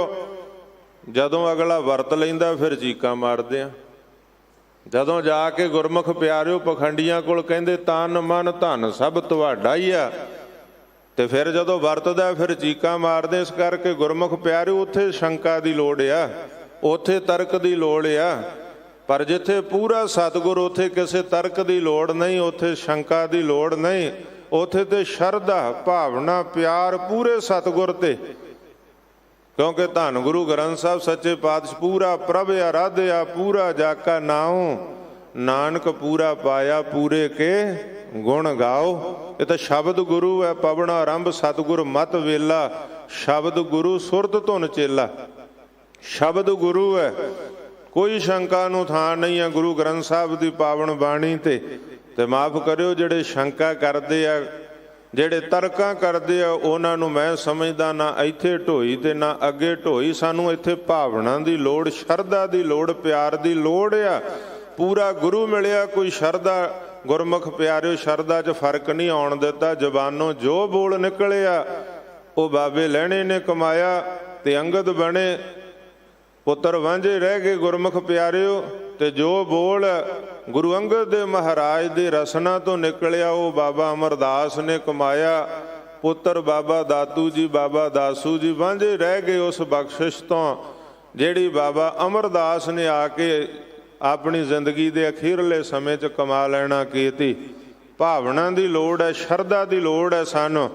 जदों अगला वरत लैंदा फिर चीकां मारदे आ। जदों जाके गुरमुख प्यारिओ पखंडियां कोल कहंदे तन मन धन सब तुहाडा ही आ, ते फिर जदों वरतदा फिर चीकां मारदे। इस करके गुरमुख प्यारिओ उत्थे शंका की लोड़ आ, उत्थे तर्क की लोड़ आ। पर जिथे पूरा सतगुर उत्थे किसी तर्क की लोड़ नहीं, उत्थे शंका की लोड़ नहीं, उत्थे ते शरधा भावना प्यार पूरे सतगुर ते। क्योंकि धन गुरु ग्रंथ साहब सच्चे पातशाह पूरा प्रभ आराध्या पूरा जाका नाओ, नानक पूरा पाया पूरे के गुण गाओ। ये तो शब्द गुरु है, पवना आरंभ सतगुर मत वेला, शब्द गुरु सुरत धुन चेला। शब्द गुरु है, कोई शंका नूं थां नहीं है गुरु ग्रंथ साहब की पावन बाणी ते माफ़ करियो जिहड़े शंका करते आ, ਜਿਹੜੇ ਤਰਕਾਂ ਕਰਦੇ ਆ, ਉਹਨਾਂ ਨੂੰ ਮੈਂ ਸਮਝਦਾ ਨਾ ਇੱਥੇ ਢੋਈ ਤੇ ਨਾ ਅੱਗੇ ਢੋਈ। ਸਾਨੂੰ ਇੱਥੇ ਭਾਵਨਾ ਦੀ ਲੋੜ, ਸ਼ਰਧਾ ਦੀ ਲੋੜ, ਪਿਆਰ ਦੀ ਲੋੜ ਆ। ਪੂਰਾ ਗੁਰੂ ਮਿਲਿਆ, ਕੋਈ ਸ਼ਰਧਾ ਗੁਰਮੁਖ ਪਿਆਰਿਓ ਸ਼ਰਧਾ 'ਚ ਫਰਕ ਨਹੀਂ ਆਉਣ ਦਿੱਤਾ। ਜ਼ਬਾਨੋਂ ਜੋ ਬੋਲ ਨਿਕਲਿਆ ਉਹ ਬਾਬੇ ਲਹਿਣੇ ਨੇ ਕਮਾਇਆ ਤੇ ਅੰਗਦ ਬਣੇ ਪੁੱਤਰ ਵਾਂਝੇ ਰਹਿ ਗਏ ਗੁਰਮੁਖ ਪਿਆਰਿਓ। ਤੇ ਜੋ ਬੋਲ गुरु अंगद दे महाराज दे रसना तो निकलिया वो बाबा अमरदास ने कमाया। पुत्र बाबा दातू जी बाबा दासू जी वांझे रह गए उस बख्शिश तो जिहड़ी बाबा अमरदास ने आके अपनी जिंदगी के अखीरले समय च कमा लेना कीती। भावना की लोड़ है, शरधा की लोड़ है सानू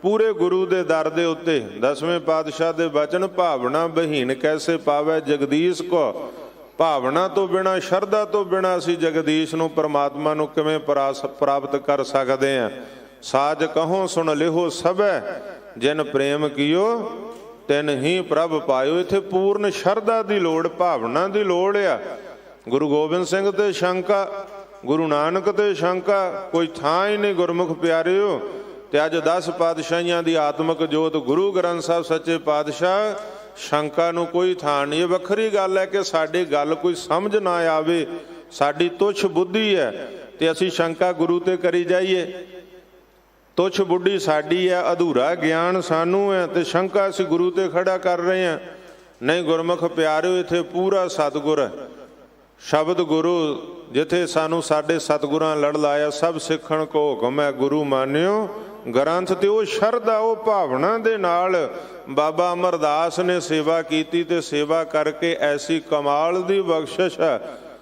पूरे गुरु दे दर दे उत्ते। 10वें पातशाह दे वचन भावना बहीन कैसे पावै जगदीश को। भावना तो बिना शरधा तो बिना असी जगदीश नूं परमात्मा नूं किवें प्राप्त कर सकते हैं। साज कहो सुन लिहो सबै जिन प्रेम कियो तिन ही प्रभ पायो। इत्थे पूर्ण शरधा की लोड़, भावना की लोड़ आ। गुरु गोबिंद सिंह ते शंका, गुरु नानक ते शंका, कोई थां ही नहीं गुरमुख प्यारिओ। ते अज 10 पातशाहियां दी आत्मक जोत गुरु ग्रंथ साहब सच्चे पातशाह, शंका नूं कोई थां नहीं। ये वखरी गल है कि साडी गल कोई समझ ना आवे, साडी तुच्छ बुद्धि है ते असी शंका गुरु ते करी जाइए। तुच्छ बुद्धि साडी है, अधूरा ज्ञान सानू है ते शंका असी गुरु ते खड़ा कर रहे हैं। नहीं गुरमुख प्यारिओ इत्थे पूरा सतगुर है, शब्द गुरु जिथे सानू साडे सतगुरां लड़ लाया। सब सिखण को हुकम है गुरु मानियो ग्रंथ। ते वो शरधा वो भावना दे नाल बाबा अमरदास ने सेवा की ते सेवा करके ऐसी कमाल दी बख्शिश है।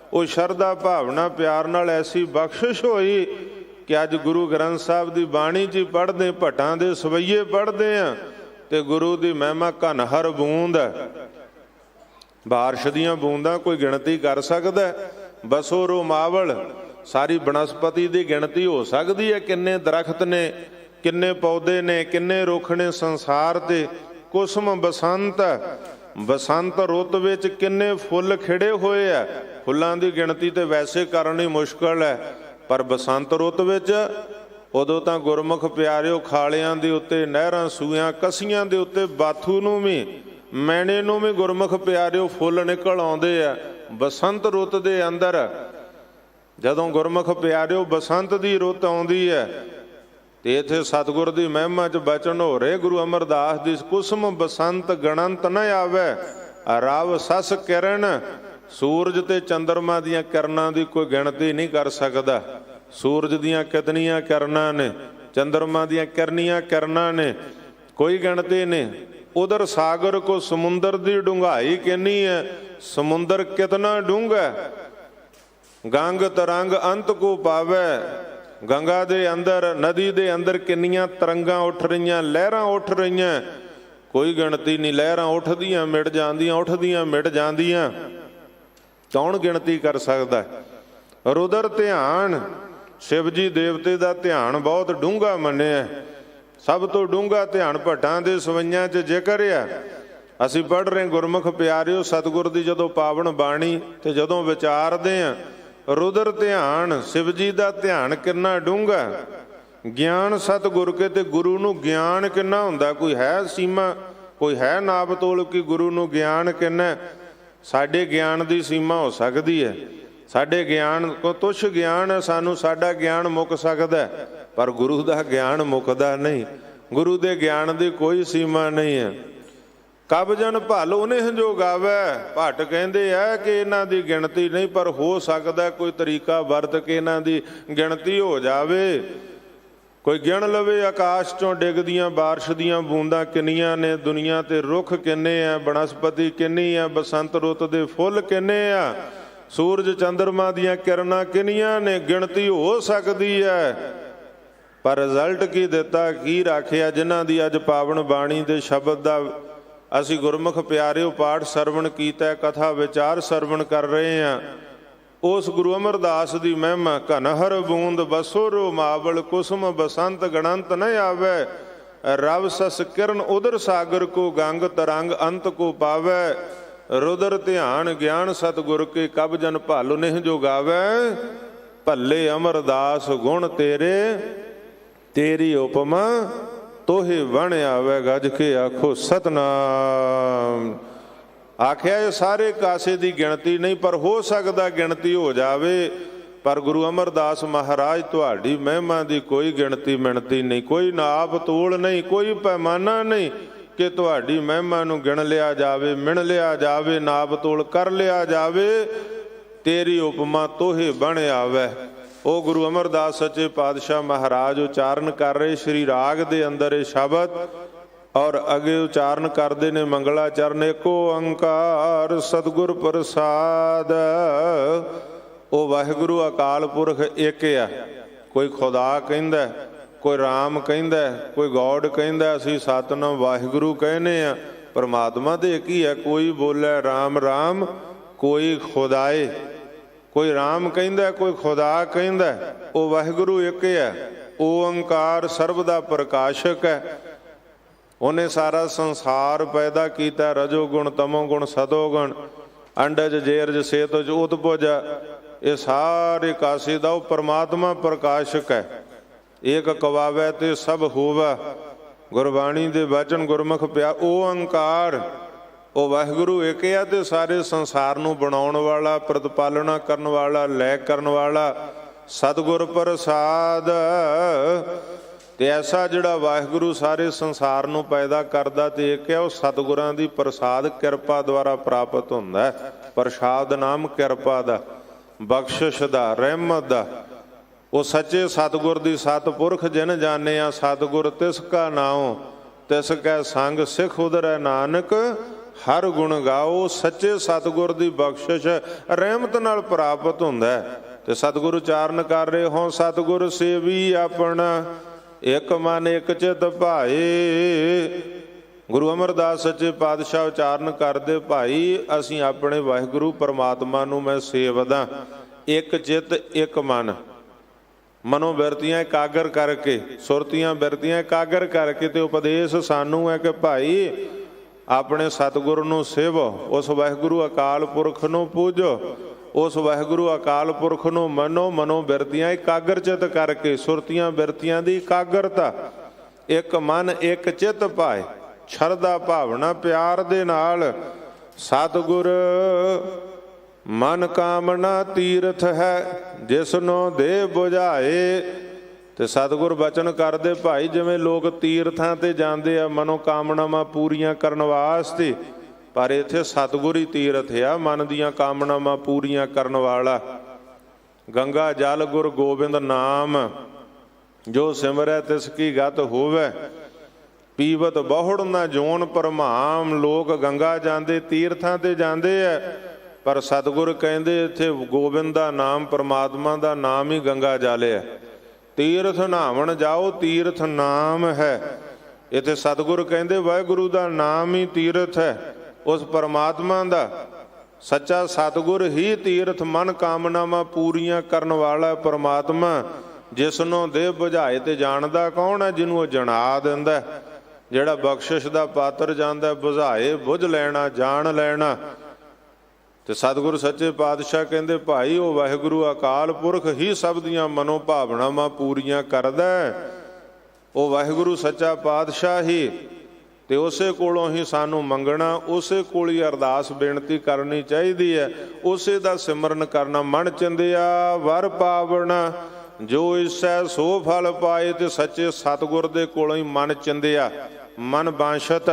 वो शरधा भावना प्यार नाल ऐसी बख्शिश होई कि अज गुरु ग्रंथ साहब की बाणी जी पढ़ते, भट्टां दे सवैये पढ़ते हैं ते गुरु की महिमा घन हर बूंद है। बारिश दियां बूंदां कोई गिणती कर सकदा है? बसो रोमावल सारी बनस्पति की गिणती हो सकती है। किन्ने दरख्त ने, किन्ने पौधे ने, किन्ने रुख ने संसार ते। कुसम बसंत, बसंत रुत विच किन्ने फुल खिड़े हुए है। फुल्लां दी गिणती ते वैसे करनी मुश्किल है, पर बसंत रुत विच उदों तां गुरमुख प्यारिओ खालियां दे उत्ते, नहरां सूइयां कसियां दे उत्ते, बाथू नूं भी मैणे नूं भी गुरमुख प्यारिओ फुल निकल आउंदे आ। बसंत रुत दे अंदर जदों गुरमुख प्यारिओ बसंत दी रुत आउंदी है ते इत्थे सतगुर दी महिमा च बचन हो रहे गुरु अमरदास दी। कुसम बसंत गणंत न आवे, रव सस किरण। सूरज ते चंद्रमा दियां किरणां दी कोई गिणती नहीं कर सकदा। सूरज दियां कितनियां किरणां ने, चंद्रमा दियां कितनियां किरणां ने, कोई गिणती नहीं। उधर सागर को समुंदर दी डूंघाई कितनी है, समुंदर कितना डूंघा। गंग तरंग अंत को पावे। गंगा दे अंदर, नदी दे अंदर किन्नियां तरंगां उठ रहीआं, लहरां उठ रहीआं, कोई गिणती नहीं। लहरां उठदियां मिट जांदियां, उठदियां मिट जांदियां, कौन गिणती कर सकदा है। रुदर ध्यान, शिव जी देवते का ध्यान बहुत डूंघा मन्निया। सब तो डूंघा ध्यान भट्टां दे सवैयां च जिक्र है। ਅਸੀਂ ਪੜ੍ਹ ਰਹੇ ਗੁਰਮੁਖ ਪਿਆਰਿਓ ਸਤਿਗੁਰ ਦੀ ਜਦੋਂ ਪਾਵਨ ਬਾਣੀ ਤੇ ਜਦੋਂ ਵਿਚਾਰਦੇ ਹਾਂ, ਰੁਦਰ ਧਿਆਨ ਸ਼ਿਵ ਜੀ ਦਾ ਧਿਆਨ ਕਿੰਨਾ ਡੂੰਘਾ, ਗਿਆਨ ਸਤਿਗੁਰ ਕੇ ਤੇ ਗੁਰੂ ਨੂੰ ਗਿਆਨ ਕਿੰਨਾ ਹੁੰਦਾ, ਕੋਈ ਹੈ ਸੀਮਾ, ਕੋਈ ਹੈ ਨਾਪ ਤੋਲ ਕਿ ਗੁਰੂ ਨੂੰ ਗਿਆਨ ਕਿੰਨਾ? ਸਾਡੇ ਗਿਆਨ ਦੀ ਸੀਮਾ ਹੋ ਸਕਦੀ ਹੈ, ਸਾਡੇ ਗਿਆਨ ਕੋ ਤੁਛ ਗਿਆਨ ਹੈ, ਸਾਨੂੰ ਸਾਡਾ ਗਿਆਨ ਮੁੱਕ ਸਕਦਾ, ਪਰ ਗੁਰੂ ਦਾ ਗਿਆਨ ਮੁੱਕਦਾ ਨਹੀਂ, ਗੁਰੂ ਦੇ ਗਿਆਨ ਦੀ ਕੋਈ ਸੀਮਾ ਨਹੀਂ ਹੈ। ਕਬ ਜਨ ਭਲ ਉਹਨੇ ਜੋ ਗਾਵੇ, ਭੱਟ ਕਹਿੰਦੇ ਆ ਕਿ ਇਹਨਾਂ ਦੀ ਗਿਣਤੀ ਨਹੀਂ, ਪਰ ਹੋ ਸਕਦਾ ਕੋਈ ਤਰੀਕਾ ਵਰਤ ਕੇ ਇਹਨਾਂ ਦੀ ਗਿਣਤੀ ਹੋ ਜਾਵੇ। ਕੋਈ ਗਿਣ ਲਵੇ ਆਕਾਸ਼ ਚੋਂ ਡਿੱਗਦੀਆਂ ਬਾਰਿਸ਼ ਦੀਆਂ ਬੂੰਦਾਂ ਕਿੰਨੀਆਂ ਨੇ, ਦੁਨੀਆ ਤੇ ਰੁੱਖ ਕਿੰਨੇ ਆ, ਬਨਸਪਤੀ ਕਿੰਨੀ ਆ, ਬਸੰਤ ਰੁੱਤ ਦੇ ਫੁੱਲ ਕਿੰਨੇ ਆ, ਸੂਰਜ ਚੰਦਰਮਾ ਦੀਆਂ ਕਿਰਨਾਂ ਕਿੰਨੀਆਂ ਨੇ, ਗਿਣਤੀ ਹੋ ਸਕਦੀ ਹੈ, ਪਰ ਰਿਜ਼ਲਟ ਕੀ ਦਿੱਤਾ, ਕੀ ਰਾਖਿਆ? ਜਿਨ੍ਹਾਂ ਦੀ ਅੱਜ ਪਾਵਨ ਬਾਣੀ ਦੇ ਸ਼ਬਦ ਦਾ ਅਸੀਂ ਗੁਰਮੁਖ ਪਿਆਰਿਓ ਪਾਠ ਸਰਵਣ ਕੀਤਾ, ਕਥਾ ਵਿਚਾਰ ਸਰਵਣ ਕਰ ਰਹੇ ਹਾਂ, ਉਸ ਗੁਰੂ ਅਮਰਦਾਸ ਦੀ ਮਹਿਮਾ। ਘਨ ਹਰ ਬੂੰਦ ਬਸੋ ਰੋ ਮਾਵਲ, ਕੁਸਮ ਬਸੰਤ ਗਣੰਤ ਨ ਆਵੇ, ਰਵ ਸਸ ਕਿਰਨ ਉਦਰ ਸਾਗਰ ਕੋ, ਗੰਗ ਤਰੰਗ ਅੰਤ ਕੋ ਪਾਵੇ, ਰੁਦਰ ਧਿਆਨ ਗਿਆਨ ਸਤਿਗੁਰ ਕੇ, ਕਬ ਜਨ ਭਲ ਨਿਹ ਜੋ ਗਾਵੇ, ਭੱਲੇ ਅਮਰਦਾਸ ਗੁਣ ਤੇਰੇ, ਤੇਰੀ ਉਪਮਾ ਤੋਹੇ ਵਣ ਆਵੇ, ਗੱਜ ਕੇ ਆਖੋ ਸਤਨਾਮ। ਆਖਿਆ ਇਹ ਸਾਰੇ ਕਾਸੇ ਦੀ ਗਿਣਤੀ ਨਹੀਂ, ਪਰ ਹੋ ਸਕਦਾ ਗਿਣਤੀ ਹੋ ਜਾਵੇ, ਪਰ ਗੁਰੂ ਅਮਰਦਾਸ ਮਹਾਰਾਜ ਤੁਹਾਡੀ ਮਹਿਮਾ ਦੀ ਕੋਈ ਗਿਣਤੀ ਮਿਣਤੀ ਨਹੀਂ, ਕੋਈ ਨਾਪ ਤੋਲ ਨਹੀਂ, ਕੋਈ ਪੈਮਾਨਾ ਨਹੀਂ ਕਿ ਤੁਹਾਡੀ ਮਹਿਮਾ ਨੂੰ ਗਿਣ ਲਿਆ ਜਾਵੇ, ਮਿਣ ਲਿਆ ਜਾਵੇ, ਨਾਪ ਤੋਲ ਕਰ ਲਿਆ ਜਾਵੇ। ਤੇਰੀ ਉਪਮਾ ਤੋਹੇ ਬਣ ਆਵੇ। ਉਹ ਗੁਰੂ ਅਮਰਦਾਸ ਸੱਚੇ ਪਾਤਸ਼ਾਹ ਮਹਾਰਾਜ ਉਚਾਰਨ ਕਰ ਰਹੇ ਸ਼੍ਰੀ ਰਾਗ ਦੇ ਅੰਦਰ ਇਹ ਸ਼ਬਦ, ਔਰ ਅੱਗੇ ਉਚਾਰਨ ਕਰਦੇ ਨੇ ਮੰਗਲਾ ਚਰਨ, ਏਕੋ ਓੰਕਾਰ ਸਤਿਗੁਰ ਪ੍ਰਸਾਦ। ਉਹ ਵਾਹਿਗੁਰੂ ਅਕਾਲ ਪੁਰਖ ਇੱਕ ਆ, ਕੋਈ ਖੁਦਾ ਕਹਿੰਦਾ, ਕੋਈ ਰਾਮ ਕਹਿੰਦਾ, ਕੋਈ ਗੋਡ ਕਹਿੰਦਾ, ਅਸੀਂ ਸਤਿਨਾਮ ਵਾਹਿਗੁਰੂ ਕਹਿੰਦੇ ਆ। ਪਰਮਾਤਮਾ ਤੇ ਇੱਕ ਹੀ ਹੈ, ਕੋਈ ਬੋਲੇ ਰਾਮ ਰਾਮ, ਕੋਈ ਖੁਦਾਏ, ਕੋਈ ਰਾਮ ਕਹਿੰਦਾ, ਕੋਈ ਖੁਦਾ ਕਹਿੰਦਾ, ਉਹ ਵਾਹਿਗੁਰੂ ਇੱਕ ਹੈ। ਓੰਕਾਰ ਸਰਬ ਦਾ ਪ੍ਰਕਾਸ਼ਕ ਹੈ, ਉਹਨੇ ਸਾਰਾ ਸੰਸਾਰ ਪੈਦਾ ਕੀਤਾ, ਰਜੋ ਗੁਣ ਤਮੋ ਗੁਣ ਸਤੋ ਗੁਣ, ਅੰਡਜ ਜੇਰਜ ਸੇਤਜ ਉਤਪੁਜ, ਇਹ ਸਾਰੇ ਕਾਸੇ ਦਾ ਉਹ ਪਰਮਾਤਮਾ ਪ੍ਰਕਾਸ਼ਕ ਹੈ। ਏਕ ਕਵਾਵੇ ਤੇ ਸਭ ਹੋਵੇ, ਗੁਰਬਾਣੀ ਦੇ ਵਚਨ ਗੁਰਮੁਖ ਪਿਆ। ਓੰਕਾਰ ਉਹ ਵਾਹਿਗੁਰੂ ਇੱਕ ਆ ਤੇ ਸਾਰੇ ਸੰਸਾਰ ਨੂੰ ਬਣਾਉਣ ਵਾਲਾ, ਪ੍ਰਤਪਾਲਣਾ ਕਰਨ ਵਾਲਾ, ਲੈ ਕਰਨ ਵਾਲਾ ਸਤਿਗੁਰ ਪ੍ਰਸਾਦ। ਤੇ ਐਸਾ ਜਿਹੜਾ ਵਾਹਿਗੁਰੂ ਸਾਰੇ ਸੰਸਾਰ ਨੂੰ ਪੈਦਾ ਕਰਦਾ ਤੇ ਇੱਕ ਹੈ, ਉਹ ਸਤਿਗੁਰਾਂ ਦੀ ਪ੍ਰਸਾਦ ਕਿਰਪਾ ਦੁਆਰਾ ਪ੍ਰਾਪਤ ਹੁੰਦਾ ਹੈ। ਪ੍ਰਸਾਦ ਨਾਮ ਕਿਰਪਾ ਦਾ, ਬਖਸ਼ਿਸ਼ ਦਾ, ਰਹਿਮਤ ਦਾ। ਉਹ ਸੱਚੇ ਸਤਿਗੁਰ ਦੀ ਸਤਿਪੁਰਖ ਜਿਨ ਜਾਣਿਆ, ਸਤਿਗੁਰ ਤਿਸ ਕਾ ਨਾਉ, ਤਿਸ ਕੈ ਸੰਗ ਸਿੱਖ ਉਦਰੈ ਨਾਨਕ, ਹਰ ਗੁਣ ਗਾਓ। ਸੱਚੇ ਸਤਿਗੁਰ ਦੀ ਬਖਸ਼ਿਸ਼ ਰਹਿਮਤ ਨਾਲ ਪ੍ਰਾਪਤ ਹੁੰਦਾ ਹੈ। ਤੇ ਸਤਿਗੁਰ ਉਚਾਰਨ ਕਰ ਰਹੇ ਹੋ, ਸਤਿਗੁਰ ਸੇਵੀ ਆਪਣਾ, ਇੱਕ ਮਨ ਇੱਕ ਚਿਤ ਭਾਏ। ਗੁਰੂ ਅਮਰਦਾਸ ਸੱਚੇ ਪਾਤਸ਼ਾਹ ਉਚਾਰਨ ਕਰਦੇ, ਭਾਈ ਅਸੀਂ ਆਪਣੇ ਵਾਹਿਗੁਰੂ ਪਰਮਾਤਮਾ ਨੂੰ ਮੈਂ ਸੇਵਦਾ, ਇੱਕ ਚਿਤ ਇੱਕ ਮਨ, ਮਨੋ ਬਿਰਤੀਆਂ ਇਕਾਗਰ ਕਰਕੇ, ਸੁਰਤੀਆਂ ਬਿਰਤੀਆਂ ਇਕਾਗਰ ਕਰਕੇ। ਤੇ ਉਪਦੇਸ਼ ਸਾਨੂੰ ਹੈ ਕਿ ਭਾਈ ਆਪਣੇ ਸਤਿਗੁਰੂ ਨੂੰ ਸੇਵੋ, ਉਸ ਵਾਹਿਗੁਰੂ ਅਕਾਲ ਪੁਰਖ ਨੂੰ ਪੂਜੋ, ਉਸ ਵਾਹਿਗੁਰੂ ਅਕਾਲ ਪੁਰਖ ਨੂੰ ਮੰਨੋ, ਮਨੋ ਬਿਰਤੀਆਂ ਇਕਾਗਰ ਚਿਤ ਕਰਕੇ, ਸੁਰਤੀਆਂ ਬਿਰਤੀਆਂ ਦੀ ਇਕਾਗਰਤਾ, ਇੱਕ ਮਨ ਇੱਕ ਚਿਤ ਪਾਏ, ਸ਼ਰਧਾ ਭਾਵਨਾ ਪਿਆਰ ਦੇ ਨਾਲ। ਸਤਿਗੁਰ ਮਨ ਕਾਮਨਾ ਤੀਰਥ ਹੈ, ਜਿਸਨੋਂ ਦੇ ਬੁਝਾਏ। ਤੇ ਸਤਿਗੁਰ ਬਚਨ ਕਰਦੇ, ਭਾਈ ਜਿਵੇਂ ਲੋਕ ਤੀਰਥਾਂ ਤੇ ਜਾਂਦੇ ਆ ਮਨੋ ਕਾਮਨਾਵਾਂ ਪੂਰੀਆਂ ਕਰਨ ਵਾਸਤੇ, ਪਰ ਇੱਥੇ ਸਤਿਗੁਰ ਹੀ ਤੀਰਥ ਆ, ਮਨ ਦੀਆਂ ਕਾਮਨਾਵਾਂ ਪੂਰੀਆਂ ਕਰਨ ਵਾਲਾ। ਗੰਗਾ ਜਲ ਗੁਰ ਗੋਬਿੰਦ ਨਾਮ, ਜੋ ਸਿਮਰੈ ਤਿਸ ਕੀ ਗਤ ਹੋਵੇ, ਪੀਵਤ ਬਹੁੜ ਨਾ ਜੋਨ ਪਰਮਾਮ। ਲੋਕ ਗੰਗਾ ਜਾਂਦੇ, ਤੀਰਥਾਂ ਤੇ ਜਾਂਦੇ ਆ, ਪਰ ਸਤਿਗੁਰ ਕਹਿੰਦੇ ਇੱਥੇ ਗੋਬਿੰਦ ਦਾ ਨਾਮ, ਪਰਮਾਤਮਾ ਦਾ ਨਾਮ ਹੀ ਗੰਗਾ ਜਲ ਹੈ। ਤੀਰਥ ਨਹਾਵਣ ਜਾਓ, ਤੀਰਥ ਨਾਮ ਹੈ। ਇੱਥੇ ਸਤਿਗੁਰ ਕਹਿੰਦੇ ਵਾਹਿਗੁਰੂ ਦਾ ਨਾਮ ਹੀ ਤੀਰਥ ਹੈ, ਉਸ ਪਰਮਾਤਮਾ ਦਾ। ਸੱਚਾ ਸਤਿਗੁਰ ਹੀ ਤੀਰਥ, ਮਨ ਕਾਮਨਾਵਾਂ ਪੂਰੀਆਂ ਕਰਨ ਵਾਲਾ ਪਰਮਾਤਮਾ, ਜਿਸ ਨੂੰ ਦੇਹ ਬੁਝਾਏ। ਤੇ ਜਾਣਦਾ ਕੌਣ ਹੈ? ਜਿਹਨੂੰ ਉਹ ਜਣਾ ਦਿੰਦਾ। ਜਿਹੜਾ ਬਖਸ਼ਿਸ਼ ਦਾ ਪਾਤਰ ਜਾਂਦਾ ਬੁਝਾਏ ਬੁਝ ਲੈਣਾ ਜਾਣ ਲੈਣਾ। ਤੇ ਸਤਿਗੁਰੂ ਸੱਚੇ ਪਾਤਸ਼ਾਹ ਕਹਿੰਦੇ ਭਾਈ ਉਹ ਵਾਹਿਗੁਰੂ ਅਕਾਲ ਪੁਰਖ ਹੀ ਸਭ ਦੀਆਂ ਮਨੋ ਭਾਵਨਾਵਾਂ ਪੂਰੀਆਂ ਕਰਦਾ। ਉਹ ਵਾਹਿਗੁਰੂ ਸੱਚਾ ਪਾਤਸ਼ਾਹ ਹੀ, ਤੇ ਉਸੇ ਕੋਲੋਂ ਹੀ ਸਾਨੂੰ ਮੰਗਣਾ, ਉਸੇ ਕੋਲ ਹੀ ਅਰਦਾਸ ਬੇਨਤੀ ਕਰਨੀ ਚਾਹੀਦੀ ਹੈ, ਉਸੇ ਦਾ ਸਿਮਰਨ ਕਰਨਾ। ਮਨ ਚੰਦਿਆ ਵਰ ਪਾਵਣਾ ਜੋ ਇਸੈ ਸੋ ਫਲ ਪਾਏ। ਤੇ ਸੱਚੇ ਸਤਿਗੁਰ ਦੇ ਕੋਲੋਂ ਹੀ ਮਨ ਚੰਦਿਆ, ਮਨ ਬਾਂਛਤ,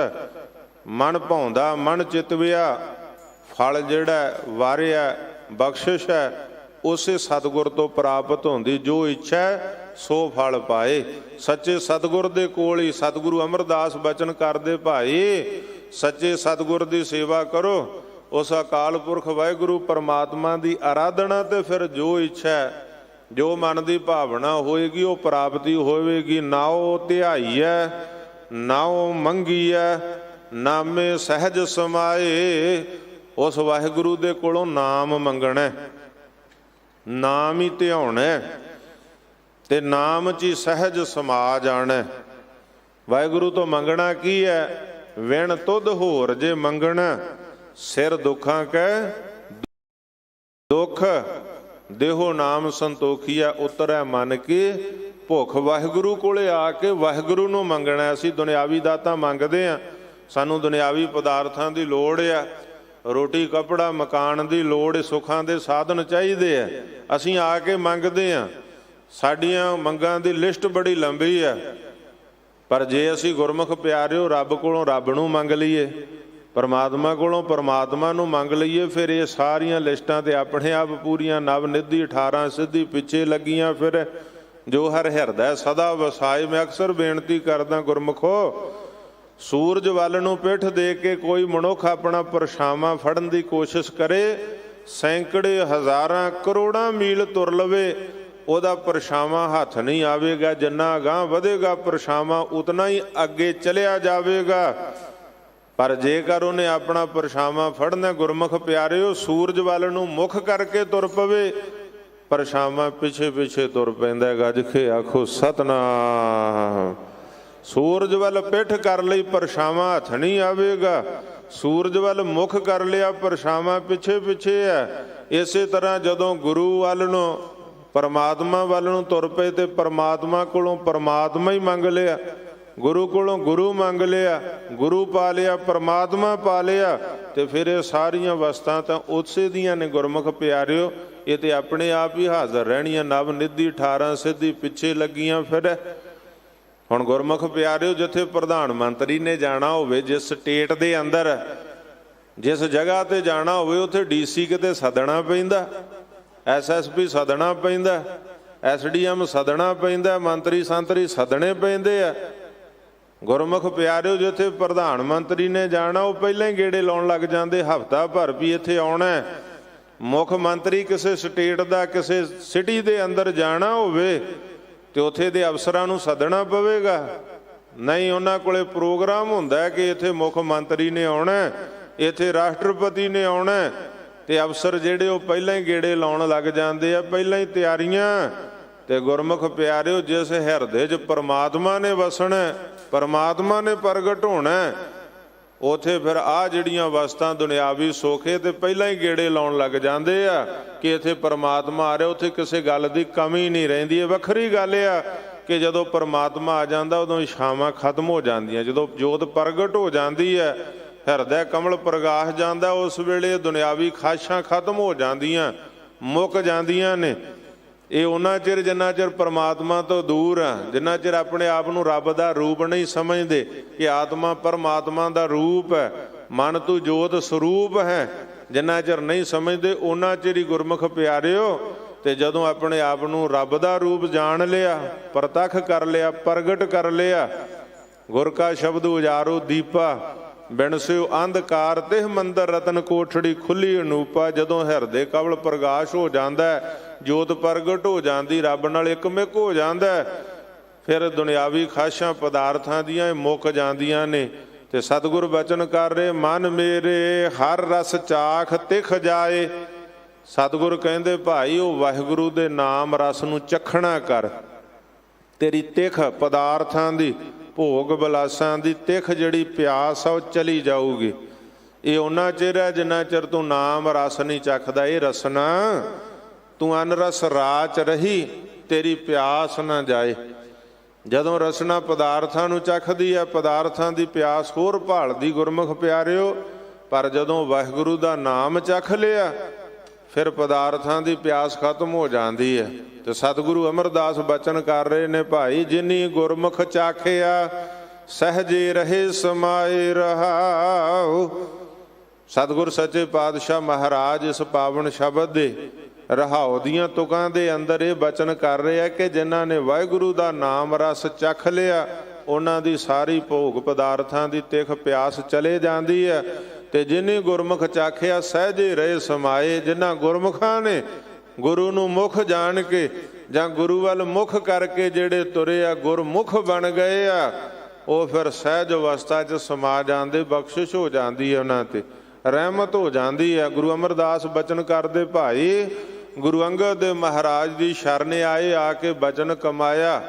ਮਨ ਭਾਉਂਦਾ, ਮਨ ਚਿਤਵਿਆ ਫਲ ਜਿਹੜਾ ਵਾਰਿਆ ਬਖਸ਼ਿਸ਼ ਹੈ ਉਸੇ ਸਤਿਗੁਰ ਤੋਂ ਪ੍ਰਾਪਤ ਹੁੰਦੀ। ਜੋ ਇੱਛਾ ਸੋ ਫਲ ਪਾਏ। ਸੱਚੇ ਸਤਿਗੁਰ ਦੇ ਕੋਲ ਹੀ ਸਤਿਗੁਰੂ ਅਮਰਦਾਸ ਬਚਨ ਕਰਦੇ ਭਾਈ ਸੱਚੇ ਸਤਿਗੁਰ ਦੀ ਸੇਵਾ ਕਰੋ, ਉਸ ਅਕਾਲ ਪੁਰਖ ਵਾਹਿਗੁਰੂ ਪਰਮਾਤਮਾ ਦੀ ਆਰਾਧਨਾ, ਤੇ ਫਿਰ ਜੋ ਇੱਛਾ ਜੋ ਮਨ ਦੀ ਭਾਵਨਾ ਹੋਏਗੀ ਉਹ ਪ੍ਰਾਪਤੀ ਹੋਵੇਗੀ। ਨਾਉ ਧਿਆਈਐ ਨਾਉ ਮੰਗੀਐ ਨਾਮੇ ਸਹਿਜ ਸਮਾਏ। ਉਸ ਵਾਹਿਗੁਰੂ ਦੇ ਕੋਲੋਂ ਨਾਮ ਮੰਗਣਾ, ਨਾਮ ਹੀ ਧਿਆਉਣਾ, ਤੇ ਨਾਮ 'ਚ ਹੀ ਸਹਿਜ ਸਮਾ ਜਾਣਾ। ਵਾਹਿਗੁਰੂ ਤੋਂ ਮੰਗਣਾ ਕੀ ਹੈ? ਵਿਣ ਤੁਧ ਹੋਰ ਜੇ ਮੰਗਣਾ ਸਿਰ ਦੁੱਖਾਂ ਕੈ ਦੁੱਖ ਦੇਹੋ ਨਾਮ ਸੰਤੋਖੀਆ ਉਤਰੈ ਮਨ ਕੀ ਭੁੱਖ। ਵਾਹਿਗੁਰੂ ਕੋਲੇ ਆ ਕੇ ਵਾਹਿਗੁਰੂ ਨੂੰ ਮੰਗਣਾ। ਅਸੀਂ ਦੁਨਿਆਵੀ ਦਾਤਾਂ ਮੰਗਦੇ ਹਾਂ, ਸਾਨੂੰ ਦੁਨਿਆਵੀ ਪਦਾਰਥਾਂ ਦੀ ਲੋੜ ਆ, ਰੋਟੀ ਕੱਪੜਾ ਮਕਾਨ ਦੀ ਲੋੜ, ਸੁੱਖਾਂ ਦੇ ਸਾਧਨ ਚਾਹੀਦੇ ਆ, ਅਸੀਂ ਆ ਕੇ ਮੰਗਦੇ ਹਾਂ। ਸਾਡੀਆਂ ਮੰਗਾਂ ਦੀ ਲਿਸਟ ਬੜੀ ਲੰਬੀ ਆ, ਪਰ ਜੇ ਅਸੀਂ ਗੁਰਮੁਖ ਪਿਆਰਿਓ ਰੱਬ ਕੋਲੋਂ ਰੱਬ ਨੂੰ ਮੰਗ ਲਈਏ, ਪਰਮਾਤਮਾ ਕੋਲੋਂ ਪਰਮਾਤਮਾ ਨੂੰ ਮੰਗ ਲਈਏ, ਫਿਰ ਇਹ ਸਾਰੀਆਂ ਲਿਸਟਾਂ ਤੇ ਆਪਣੇ ਆਪ ਪੂਰੀਆਂ। ਨਵ ਨਿਧੀ 18 ਸਿੱਧੀ ਪਿੱਛੇ ਲੱਗੀਆਂ ਫਿਰ ਜੋ ਹਰ ਹਿਰਦੈ ਸਦਾ ਵਸਾਏ। ਮੈਂ ਅਕਸਰ ਬੇਨਤੀ ਕਰਦਾ ਗੁਰਮੁਖੋ, ਸੂਰਜ ਵੱਲ ਨੂੰ ਪਿੱਠ ਦੇ ਕੇ ਕੋਈ ਮਨੁੱਖ ਆਪਣਾ ਪਰਛਾਵਾਂ ਫੜਨ ਦੀ ਕੋਸ਼ਿਸ਼ ਕਰੇ, ਸੈਂਕੜੇ ਹਜ਼ਾਰਾਂ ਕਰੋੜਾਂ ਮੀਲ ਤੁਰ ਲਵੇ, ਉਹਦਾ ਪਰਛਾਵਾਂ ਹੱਥ ਨਹੀਂ ਆਵੇਗਾ। ਜਿੰਨਾ ਅਗਾਂਹ ਵਧੇਗਾ ਪਰਛਾਵਾਂ ਉਤਨਾ ਹੀ ਅੱਗੇ ਚਲਿਆ ਜਾਵੇਗਾ। ਪਰ ਜੇਕਰ ਉਹਨੇ ਆਪਣਾ ਪਰਛਾਵਾਂ ਫੜਨਾ, ਗੁਰਮੁਖ ਪਿਆਰਿਓ, ਸੂਰਜ ਵੱਲ ਨੂੰ ਮੁੱਖ ਕਰਕੇ ਤੁਰ ਪਵੇ, ਪਰਛਾਵਾਂ ਪਿੱਛੇ ਪਿੱਛੇ ਤੁਰ ਪੈਂਦਾ। ਗੱਜ ਕੇ ਆਖੋ ਸਤਿਨਾਮ। ਸੂਰਜ ਵੱਲ ਪਿੱਠ ਕਰ ਲਈ ਪਰਛਾਵਾਂ ਹੱਥ ਨਹੀਂ ਆਵੇਗਾ, ਸੂਰਜ ਵੱਲ ਮੁੱਖ ਕਰ ਲਿਆ ਪਰਛਾਵਾਂ ਪਿੱਛੇ ਪਿੱਛੇ ਹੈ। ਇਸੇ ਤਰ੍ਹਾਂ ਜਦੋਂ ਗੁਰੂ ਵੱਲ ਨੂੰ ਪਰਮਾਤਮਾ ਵੱਲ ਨੂੰ ਤੁਰ ਪਏ ਤੇ ਪਰਮਾਤਮਾ ਕੋਲੋਂ ਪਰਮਾਤਮਾ ਹੀ ਮੰਗ ਲਿਆ, ਗੁਰੂ ਕੋਲੋਂ ਗੁਰੂ ਮੰਗ ਲਿਆ, ਗੁਰੂ ਪਾ ਲਿਆ, ਪਰਮਾਤਮਾ ਪਾ ਲਿਆ, ਤੇ ਫਿਰ ਇਹ ਸਾਰੀਆਂ ਵਸਤਾਂ ਤਾਂ ਉਸੇ ਦੀਆਂ ਨੇ। ਗੁਰਮੁਖ ਪਿਆਰਿਓ, ਇਹ ਤੇ ਆਪਣੇ ਆਪ ਹੀ ਹਾਜ਼ਰ ਰਹਿਣੀਆਂ। ਨਵ ਨਿਧੀ 18 ਸਿੱਧੀ ਪਿੱਛੇ ਲੱਗੀਆਂ ਫਿਰ। ਹੁਣ ਗੁਰਮੁਖ ਪਿਆਰਿਓ, ਜਿੱਥੇ ਪ੍ਰਧਾਨ ਮੰਤਰੀ ਨੇ ਜਾਣਾ ਹੋਵੇ, ਜਿਸ ਸਟੇਟ ਦੇ ਅੰਦਰ ਜਿਸ ਜਗ੍ਹਾ ਤੇ ਜਾਣਾ ਹੋਵੇ, ਉੱਥੇ ਡੀਸੀ ਕਿਤੇ ਸੱਦਣਾ ਪੈਂਦਾ, ਐਸਐਸਪੀ ਸੱਦਣਾ ਪੈਂਦਾ, ਐਸਡੀਐਮ ਸੱਦਣਾ ਪੈਂਦਾ, ਮੰਤਰੀ ਸੰਤਰੀ ਸੱਦਣੇ ਪੈਂਦੇ ਆ। ਗੁਰਮੁਖ ਪਿਆਰਿਓ, ਜਿੱਥੇ ਪ੍ਰਧਾਨ ਮੰਤਰੀ ਨੇ ਜਾਣਾ ਉਹ ਪਹਿਲਾਂ ਹੀ ਗੇੜੇ ਲਾਉਣ ਲੱਗ ਜਾਂਦੇ, ਹਫ਼ਤਾ ਭਰ ਵੀ ਇੱਥੇ ਆਉਣਾ। ਮੁੱਖ ਮੰਤਰੀ ਕਿਸੇ ਸਟੇਟ ਦਾ ਕਿਸੇ ਸਿਟੀ ਦੇ ਅੰਦਰ ਜਾਣਾ ਹੋਵੇ ਤੇ ਉੱਥੇ ਦੇ ਅਫਸਰਾਂ ਨੂੰ ਸੱਦਣਾ ਪਵੇਗਾ। ਨਹੀਂ, ਉਹਨਾਂ ਕੋਲੇ ਪ੍ਰੋਗਰਾਮ ਹੁੰਦਾ ਕਿ ਇੱਥੇ ਮੁੱਖ ਮੰਤਰੀ ਨੇ ਆਉਣਾ, ਇੱਥੇ ਰਾਸ਼ਟਰਪਤੀ ਨੇ ਆਉਣਾ, ਤੇ ਅਫਸਰ ਜਿਹੜੇ ਉਹ ਪਹਿਲਾਂ ਹੀ ਗੇੜੇ ਲਾਉਣ ਲੱਗ ਜਾਂਦੇ ਆ, ਪਹਿਲਾਂ ਹੀ ਤਿਆਰੀਆਂ। ਤੇ ਗੁਰਮੁਖ ਪਿਆਰਿਓ, ਜਿਸ ਹਿਰਦੇ 'ਚ ਪਰਮਾਤਮਾ ਨੇ ਵਸਣਾ, ਪਰਮਾਤਮਾ ਨੇ ਪ੍ਰਗਟ ਹੋਣਾ, ਉੱਥੇ ਫਿਰ ਆਹ ਜਿਹੜੀਆਂ ਵਸਤਾਂ ਦੁਨਿਆਵੀ ਸੋਖੇ ਤੇ ਪਹਿਲਾਂ ਹੀ ਗੇੜੇ ਲਾਉਣ ਲੱਗ ਜਾਂਦੇ ਆ ਕਿ ਇੱਥੇ ਪਰਮਾਤਮਾ ਆ ਰਿਹਾ, ਉੱਥੇ ਕਿਸੇ ਗੱਲ ਦੀ ਕਮੀ ਨਹੀਂ ਰਹਿੰਦੀ। ਇਹ ਵੱਖਰੀ ਗੱਲ ਆ ਕਿ ਜਦੋਂ ਪਰਮਾਤਮਾ ਆ ਜਾਂਦਾ ਉਦੋਂ ਇਛਾਵਾਂ ਖਤਮ ਹੋ ਜਾਂਦੀਆਂ, ਜਦੋਂ ਜੋਤ ਪ੍ਰਗਟ ਹੋ ਜਾਂਦੀ ਹੈ, ਹਿਰਦਾ ਕਮਲ ਪ੍ਰਗਾਸ਼ ਜਾਂਦਾ, ਉਸ ਵੇਲੇ ਦੁਨਿਆਵੀ ਖਾਸ਼ਾਂ ਖਤਮ ਹੋ ਜਾਂਦੀਆਂ, ਮੁੱਕ ਜਾਂਦੀਆਂ ਨੇ। ਇਹ ਉਹਨਾਂ ਚਿਰ ਜਿੰਨਾ ਚਿਰ ਪਰਮਾਤਮਾ ਤੋਂ ਦੂਰ ਆ, ਜਿੰਨਾ ਚਿਰ ਆਪਣੇ ਆਪ ਨੂੰ ਰੱਬ ਦਾ ਰੂਪ ਨਹੀਂ ਸਮਝਦੇ ਕਿ ਆਤਮਾ ਪਰਮਾਤਮਾ ਦਾ ਰੂਪ ਹੈ, ਮਨ ਤੂੰ ਜੋਤ ਸਰੂਪ ਹੈ, ਜਿੰਨਾ ਚਿਰ ਨਹੀਂ ਸਮਝਦੇ ਉਹਨਾਂ ਚਿਰ ਹੀ ਗੁਰਮੁਖ ਪਿਆਰਿਓ। ਤੇ ਜਦੋਂ ਆਪਣੇ ਆਪ ਨੂੰ ਰੱਬ ਦਾ ਰੂਪ ਜਾਣ ਲਿਆ, ਪ੍ਰਤੱਖ ਕਰ ਲਿਆ, ਪ੍ਰਗਟ ਕਰ ਲਿਆ, ਗੁਰ ਕਾ ਸ਼ਬਦ ਉਜਾਰੋ ਦੀਪਾ ਬਿਨਸਿਓ ਅੰਧਕਾਰ ਤਿਹ ਮੰਦਰ ਰਤਨ ਕੋਠੜੀ ਖੁੱਲੀ ਅਨੂਪਾ। ਜਦੋਂ ਹਿਰਦੇ ਕਵਲ ਪ੍ਰਗਾਸ਼ ਹੋ ਜਾਂਦਾ, ਜੋਤ ਪ੍ਰਗਟ ਹੋ ਜਾਂਦੀ, ਰੱਬ ਨਾਲ ਇਕਮਿਕ ਹੋ ਜਾਂਦਾ, ਫਿਰ ਦੁਨਿਆਵੀ ਖਾਸ਼ਾਂ ਪਦਾਰਥਾਂ ਦੀਆਂ ਮੁੱਕ ਜਾਂਦੀਆਂ ਨੇ। ਤੇ ਸਤਿਗੁਰ ਬਚਨ ਕਰ ਰਹੇ, ਮਨ ਮੇਰੇ ਹਰ ਰਸ ਚਾਖ ਤਿਖ ਜਾਏ। ਸਤਿਗੁਰ ਕਹਿੰਦੇ ਭਾਈ ਉਹ ਵਾਹਿਗੁਰੂ ਦੇ ਨਾਮ ਰਸ ਨੂੰ ਚਖਣਾ ਕਰ, ਤੇਰੀ ਤਿਖ ਪਦਾਰਥਾਂ ਦੀ ਭੋਗ ਵਿਲਾਸਾਂ ਦੀ ਤਿੱਖ ਜਿਹੜੀ ਪਿਆਸ ਆ ਉਹ ਚਲੀ ਜਾਊਗੀ। ਇਹ ਉਹਨਾਂ ਚਿਰ ਹੈ ਜਿੰਨਾ ਚਿਰ ਤੂੰ ਨਾਮ ਰਸ ਨਹੀਂ ਚੱਖਦਾ। ਇਹ ਰਸਨਾ ਤੂੰ ਅਨਰਸ ਰਾਚ ਰਹੀ, ਤੇਰੀ ਪਿਆਸ ਨਾ ਜਾਏ। ਜਦੋਂ ਰਸਨਾ ਪਦਾਰਥਾਂ ਨੂੰ ਚੱਖਦੀ ਹੈ, ਪਦਾਰਥਾਂ ਦੀ ਪਿਆਸ ਹੋਰ ਭਾਲਦੀ ਗੁਰਮੁਖ ਪਿਆਰਿਓ। ਪਰ ਜਦੋਂ ਵਾਹਿਗੁਰੂ ਦਾ ਨਾਮ ਚੱਖ ਲਿਆ ਫਿਰ ਪਦਾਰਥਾਂ ਦੀ ਪਿਆਸ ਖਤਮ ਹੋ ਜਾਂਦੀ ਹੈ। ਤੇ ਸਤਿਗੁਰੂ ਅਮਰਦਾਸ ਬਚਨ ਕਰ ਰਹੇ ਨੇ, ਭਾਈ ਜਿਨੀ ਗੁਰਮੁਖ ਚਾਖਿਆ ਸਹਜੇ ਰਹੇ ਸਮਾਏ ਰਹਾਉ। ਸਤਿਗੁਰ ਸੱਚੇ ਪਾਤਸ਼ਾਹ ਮਹਾਰਾਜ ਇਸ ਪਾਵਨ ਸ਼ਬਦ ਦੇ ਰਹਾਉ ਦੀਆਂ ਤੁਕਾਂ ਦੇ ਅੰਦਰ ਇਹ ਬਚਨ ਕਰ ਰਿਹਾ ਕਿ ਜਿਨ੍ਹਾਂ ਨੇ ਵਾਹਿਗੁਰੂ ਦਾ ਨਾਮ ਰਸ ਚੱਖ ਲਿਆ ਉਹਨਾਂ ਦੀ ਸਾਰੀ ਭੋਗ ਪਦਾਰਥਾਂ ਦੀ ਤਿੱਖ ਪਿਆਸ ਚਲੇ ਜਾਂਦੀ ਹੈ। ਤੇ ਜਿਨੀ ਗੁਰਮੁਖ ਚਾਖਿਆ ਸਹਿਜੇ ਰਹੇ ਸਮਾਏ, ਜਿਨ੍ਹਾਂ ਗੁਰਮੁਖਾਂ ਨੇ ਗੁਰੂ ਨੂੰ ਮੁਖ ਜਾਣ ਕੇ ਜਾਂ ਗੁਰੂ ਵੱਲ ਮੁਖ ਕਰਕੇ ਜਿਹੜੇ ਤੁਰੇ ਆ, ਗੁਰਮੁਖ ਬਣ ਗਏ ਆ, ਉਹ ਫਿਰ ਸਹਿਜ ਅਵਸਥਾ 'ਚ ਸਮਾ ਜਾਂਦੇ, ਬਖਸ਼ਿਸ਼ ਹੋ ਜਾਂਦੀ ਹੈ, ਉਹਨਾਂ ਤੇ ਰਹਿਮਤ ਹੋ ਜਾਂਦੀ ਹੈ। ਗੁਰੂ ਅਮਰਦਾਸ ਬਚਨ ਕਰਦੇ, ਭਾਈ ਗੁਰੂ ਅੰਗਦ ਦੇ ਮਹਾਰਾਜ ਦੀ ਸ਼ਰਨ ਆਏ, ਆ ਕੇ ਬਚਨ ਕਮਾਇਆ,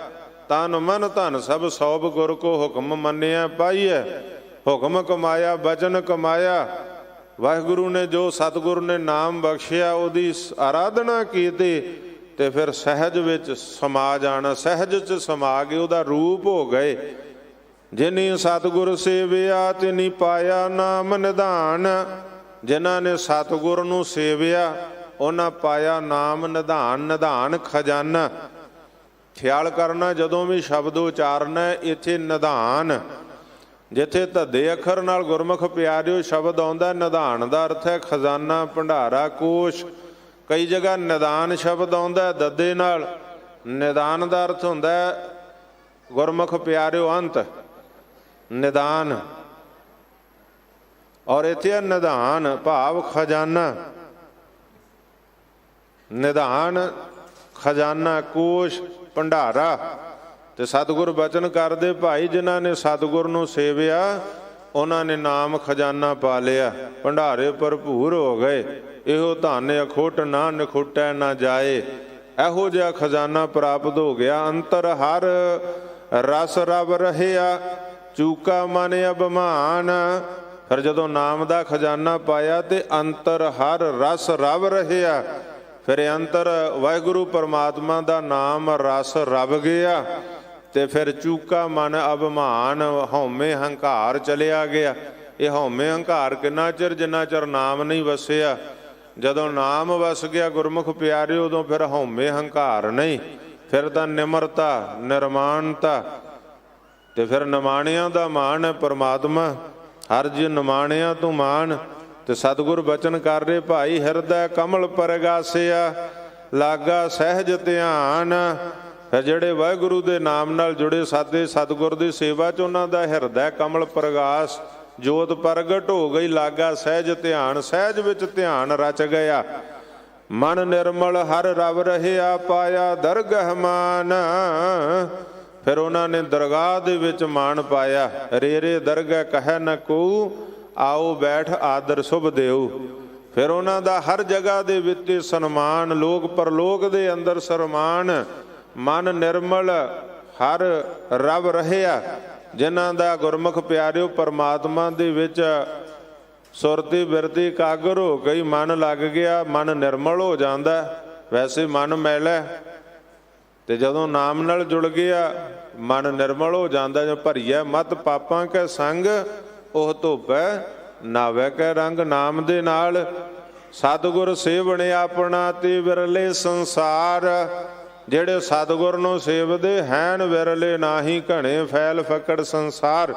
ਤਨ ਮਨ ਧਨ ਸਭ ਸੌਭ ਗੁਰ ਕੋ ਹੁਕਮ ਮੰਨਿਆ ਪਾਈਐ। ਹੁਕਮ ਕਮਾਇਆ, ਬਚਨ ਕਮਾਇਆ, ਵਾਹਿਗੁਰੂ ਨੇ ਜੋ ਸਤਿਗੁਰੂ ਨੇ ਨਾਮ ਬਖਸ਼ਿਆ ਉਹਦੀ ਆਰਾਧਨਾ ਕੀਤੀ ਤੇ ਫਿਰ ਸਹਿਜ ਵਿੱਚ ਸਮਾ ਜਾਣਾ। ਸਹਿਜ 'ਚ ਸਮਾ ਕੇ ਉਹਦਾ ਰੂਪ ਹੋ ਗਏ। ਜਿਨੀ ਸਤਿਗੁਰ ਸੇਵਿਆ ਤਿਨੀ ਪਾਇਆ ਨਾਮ ਨਿਧਾਨ। ਜਿਨ੍ਹਾਂ ਨੇ ਸਤਿਗੁਰ ਨੂੰ ਸੇਵਿਆ ਉਹਨਾਂ ਪਾਇਆ ਨਾਮ ਨਿਧਾਨ। ਨਿਧਾਨ ਖਜ਼ਾਨਾ। ਖਿਆਲ ਕਰਨਾ ਜਦੋਂ ਵੀ ਸ਼ਬਦ ਉਚਾਰਨਾ, ਇੱਥੇ ਨਿਧਾਨ, ਜਿੱਥੇ ਧੱਦੇ ਅੱਖਰ ਨਾਲ ਗੁਰਮੁਖ ਪਿਆਰਿਓ ਸ਼ਬਦ ਆਉਂਦਾ, ਨਿਧਾਨ ਦਾ ਅਰਥ ਹੈ ਖਜ਼ਾਨਾ, ਭੰਡਾਰਾ, ਕੋਸ਼। ਕਈ ਜਗ੍ਹਾ ਨਿਦਾਨ ਸ਼ਬਦ ਆਉਂਦਾ ਦੱਦੇ ਨਾਲ। ਨਿਦਾਨ ਦਾ ਅਰਥ ਹੁੰਦਾ ਗੁਰਮੁਖ ਪਿਆਰਿਓ ਅੰਤ, ਨਿਦਾਨ। ਔਰ ਇੱਥੇ ਨਿਧਾਨ ਭਾਵ ਖਜ਼ਾਨਾ। ਨਿਧਾਨ ਖਜ਼ਾਨਾ, ਕੋਸ਼, ਭੰਡਾਰਾ। ਤੇ ਸਤਿਗੁਰ ਬਚਨ ਕਰਦੇ, ਭਾਈ ਜਿਨ੍ਹਾਂ ਨੇ ਸਤਿਗੁਰ ਨੂੰ ਸੇਵਿਆ ਉਹਨਾਂ ਨੇ ਨਾਮ ਖਜ਼ਾਨਾ ਪਾ ਲਿਆ, ਭੰਡਾਰੇ ਭਰਪੂਰ ਹੋ ਗਏ। ਇਹੋ ਧਨ ਅਖੁੱਟ ਨਾ ਨਿਖੁੱਟੈ ਨਾ ਜਾਏ। ਇਹੋ ਜਿਹਾ ਖਜ਼ਾਨਾ ਪ੍ਰਾਪਤ ਹੋ ਗਿਆ। ਅੰਤਰ ਹਰ ਰਸ ਰਵ ਰਹਿਆ ਚੂਕਾ ਮਨ ਅਭਿਮਾਨ। ਫਿਰ ਜਦੋਂ ਨਾਮ ਦਾ ਖਜ਼ਾਨਾ ਪਾਇਆ ਤੇ ਅੰਤਰ ਹਰ ਰਸ ਰਵ ਰਹਿਆ, ਫਿਰ ਅੰਤਰ ਵਾਹਿਗੁਰੂ ਪਰਮਾਤਮਾ ਦਾ ਨਾਮ ਰਸ ਰਵ ਗਿਆ। ਤੇ ਫਿਰ ਚੂਕਾ ਮਨ ਅਭਿਮਾਨ, ਹਉਮੈ ਹੰਕਾਰ ਚਲਿਆ ਗਿਆ। ਇਹ ਹਉਮੈ ਹੰਕਾਰ ਕਿੰਨਾ ਚਿਰ? ਜਿੰਨਾ ਚਿਰ ਨਾਮ ਨਹੀਂ ਵਸਿਆ। ਜਦੋਂ ਨਾਮ ਵਸ ਗਿਆ ਗੁਰਮੁਖ ਪਿਆਰੇ, ਉਦੋਂ ਫਿਰ ਹਉਮੈ ਹੰਕਾਰ ਨਹੀਂ, ਫਿਰ ਤਾਂ ਨਿਮਰਤਾ, ਨਿਰਮਾਨਤਾ। ਤੇ ਫਿਰ ਨਿਮਾਣਿਆਂ ਦਾ ਮਾਣ ਹੈ ਪਰਮਾਤਮਾ। ਹਰ ਜੀ ਨਿਮਾਣਿਆਂ ਤੂੰ ਮਾਣ। ਤੇ ਸਤਿਗੁਰ ਬਚਨ ਕਰ ਰਹੇ, ਭਾਈ ਹਿਰਦੈ ਕਮਲ ਪਰਗਾਸਿਆ ਲਾਗਾ ਸਹਿਜ ਧਿਆਨ। ਫਿਰ ਜਿਹੜੇ ਵਾਹਿਗੁਰੂ ਦੇ ਨਾਮ ਨਾਲ ਜੁੜੇ ਸਾਦੇ ਸਤਿਗੁਰ ਦੀ ਸੇਵਾ 'ਚ ਉਹਨਾਂ ਦਾ ਹਿਰਦੈ ਕਮਲ ਪ੍ਰਗਾਸ, ਜੋਤ ਪ੍ਰਗਟ ਹੋ ਗਈ, ਲਾਗਾ ਸਹਿਜ ਧਿਆਨ। ਸਹਿਜ ਵਿੱਚ ਧਿਆਨ ਰਚ ਗਿਆ। ਮਨ ਨਿਰਮਲ ਹਰ ਰਵ ਰਹਿਆ ਪਾਇਆ ਦਰਗਹ ਮਾਨ। ਫਿਰ ਉਹਨਾਂ ਨੇ ਦਰਗਾਹ ਦੇ ਵਿੱਚ ਮਾਣ ਪਾਇਆ। ਰੇਰੇ ਦਰਗਹ ਕਹਿ ਨ ਕੋ ਆਓ ਬੈਠ ਆਦਰ ਸੁਭ ਦੇਉ। ਫਿਰ ਉਹਨਾਂ ਦਾ ਹਰ ਜਗ੍ਹਾ ਦੇ ਵਿੱਚ ਸਨਮਾਨ, ਲੋਕ ਪਰਲੋਕ ਦੇ ਅੰਦਰ ਸਨਮਾਨ। ਮਨ ਨਿਰਮਲ ਹਰ ਰਵ ਰਹਿਆ। ਜਿਨ੍ਹਾਂ ਦਾ ਗੁਰਮੁਖ ਪਿਆਰਿਓ ਪਰਮਾਤਮਾ ਦੇ ਵਿੱਚ ਸੁਰਤੀ ਬਿਰਤੀ ਕਾਗਰ ਹੋ ਗਈ, ਮਨ ਲੱਗ ਗਿਆ, ਮਨ ਨਿਰਮਲ ਹੋ ਜਾਂਦਾ। ਵੈਸੇ ਮਨ ਮੈਲਾ, ਤੇ ਜਦੋਂ ਨਾਮ ਨਾਲ ਜੁੜ ਗਿਆ ਮਨ ਨਿਰਮਲ ਹੋ ਜਾਂਦਾ। ਜੋ ਭਰੀਆ ਮਤ ਪਾਪਾਂ ਕੈ ਸੰਗ ਉਹ ਧੋਪੈ ਨਾਵੇ ਕੈ ਰੰਗ। ਨਾਮ ਦੇ ਨਾਲ ਸਤਿਗੁਰ ਸੇਵਣ ਆਪਣਾ ਤੇ ਵਿਰਲੇ ਸੰਸਾਰ। ਜਿਹੜੇ ਸਤਿਗੁਰ ਨੂੰ ਸੇਵਦੇ ਹੈਨ ਵਿਰਲੇ, ਨਾਹੀ ਘਣੇ ਫੈਲ ਫਕੜ ਸੰਸਾਰ।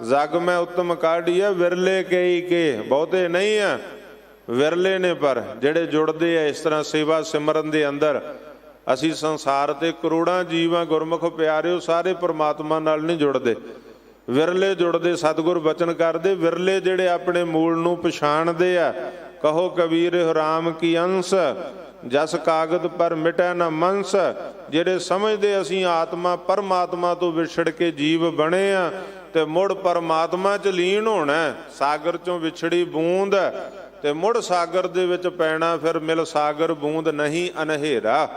ਜਗ ਮੈਂ ਉੱਤਮ ਕਾਢੀਏ ਵਿਰਲੇ ਕਈ ਕੇ। ਬਹੁਤੇ ਨਹੀਂ ਆ, ਵਿਰਲੇ ਨੇ, ਪਰ ਜਿਹੜੇ ਜੁੜਦੇ ਆ ਇਸ ਤਰ੍ਹਾਂ ਸੇਵਾ ਸਿਮਰਨ ਦੇ ਅੰਦਰ। ਅਸੀਂ ਸੰਸਾਰ ਤੇ ਕਰੋੜਾਂ ਜੀਵਾਂ ਗੁਰਮੁਖ ਪਿਆਰਿਓ, ਸਾਰੇ ਪਰਮਾਤਮਾ ਨਾਲ ਨਹੀਂ ਜੁੜਦੇ, ਵਿਰਲੇ ਜੁੜਦੇ। ਸਤਿਗੁਰ ਬਚਨ ਕਰਦੇ, ਵਿਰਲੇ ਜਿਹੜੇ ਆਪਣੇ ਮੂਲ ਨੂੰ ਪਛਾਣਦੇ ਆ। ਕਹੋ ਕਬੀਰ ਰਾਮ ਕੀ ਅੰਸ਼ ਜਸ ਕਾਗਦ ਪਰ ਮਿਟੈ ਨਾ ਮੰਸ। ਜਿਹੜੇ ਸਮਝਦੇ ਅਸੀਂ ਆਤਮਾ ਪਰਮਾਤਮਾ ਤੋਂ ਵਿਛੜ ਕੇ ਜੀਵ ਬਣੇ ਆ ਤੇ ਮੁੜ ਪਰਮਾਤਮਾ 'ਚ ਲੀਨ ਹੋਣਾ। ਸਾਗਰ 'ਚੋਂ ਵਿਛੜੀ ਬੂੰਦ ਤੇ ਮੁੜ ਸਾਗਰ ਦੇ ਵਿੱਚ ਪੈਣਾ। ਫਿਰ ਮਿਲ ਸਾਗਰ ਬੂੰਦ ਨਹੀਂ ਅਨਹੇਰਾ।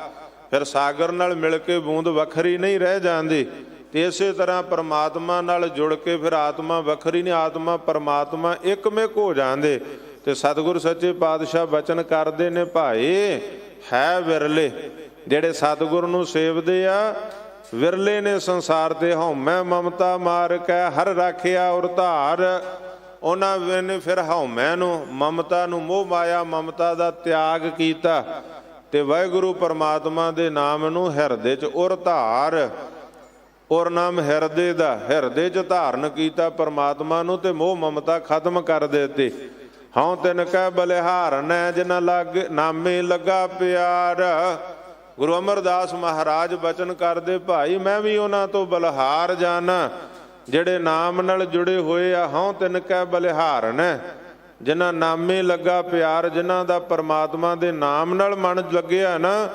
ਫਿਰ ਸਾਗਰ ਨਾਲ ਮਿਲ ਕੇ ਬੂੰਦ ਵੱਖਰੀ ਨਹੀਂ ਰਹਿ ਜਾਂਦੀ। ਤੇ ਇਸੇ ਤਰ੍ਹਾਂ ਪਰਮਾਤਮਾ ਨਾਲ ਜੁੜ ਕੇ ਫਿਰ ਆਤਮਾ ਵੱਖਰੀ ਨਹੀਂ, ਆਤਮਾ ਪਰਮਾਤਮਾ ਇੱਕਮਿਕ ਹੋ ਜਾਂਦੇ। ਤੇ ਸਤਿਗੁਰ ਸੱਚੇ ਪਾਤਸ਼ਾਹ ਬਚਨ ਕਰਦੇ ਨੇ, ਭਾਈ ਹੈ ਵਿਰਲੇ ਜਿਹੜੇ ਸਤਿਗੁਰ ਨੂੰ ਸੇਵਦੇ ਆ, ਵਿਰਲੇ ਨੇ ਸੰਸਾਰ ਤੇ। ਹਉਮੈ ਮਮਤਾ ਮਾਰ ਕੈ ਹਰ ਰਾਖਿਆ ਔਰ ਧਾਰ। ਉਹਨਾਂ ਨੇ ਫਿਰ ਹਉਮੈ ਨੂੰ, ਮਮਤਾ ਨੂੰ, ਮੋਹ ਮਾਇਆ ਮਮਤਾ ਦਾ ਤਿਆਗ ਕੀਤਾ ਤੇ ਵਾਹਿਗੁਰੂ ਪਰਮਾਤਮਾ ਦੇ ਨਾਮ ਨੂੰ ਹਿਰਦੇ 'ਚ ਉਰ ਧਾਰ। ਔਰ ਨਾਮ ਹਿਰਦੇ ਦਾ, ਹਿਰਦੇ 'ਚ ਧਾਰਨ ਕੀਤਾ ਪਰਮਾਤਮਾ ਨੂੰ ਤੇ ਮੋਹ ਮਮਤਾ ਖਤਮ ਕਰ ਦਿੱਤੀ। ਹਉ ਤਿਨ ਕਹਿ ਬਲਿਹਾਰਨੈ ਜਿਨ੍ਹਾਂ ਲੱਗ ਨਾਮੇ ਲੱਗਾ ਪਿਆਰ। ਗੁਰੂ ਅਮਰਦਾਸ ਮਹਾਰਾਜ ਬਚਨ ਕਰਦੇ, ਭਾਈ ਮੈਂ ਵੀ ਉਹਨਾਂ ਤੋਂ ਬਲਿਹਾਰ ਜਾਣਾ ਜਿਹੜੇ ਨਾਮ ਨਾਲ ਜੁੜੇ ਹੋਏ ਆ। ਹਉ ਤਿਨ ਕਹਿ ਬਲਿਹਾਰਨੈ ਜਿਨ੍ਹਾਂ ਨਾਮੇ ਲੱਗਾ ਪਿਆਰ, ਜਿਨ੍ਹਾਂ ਦਾ ਪਰਮਾਤਮਾ ਦੇ ਨਾਮ ਨਾਲ ਮਨ ਲੱਗਿਆ ਨਾ,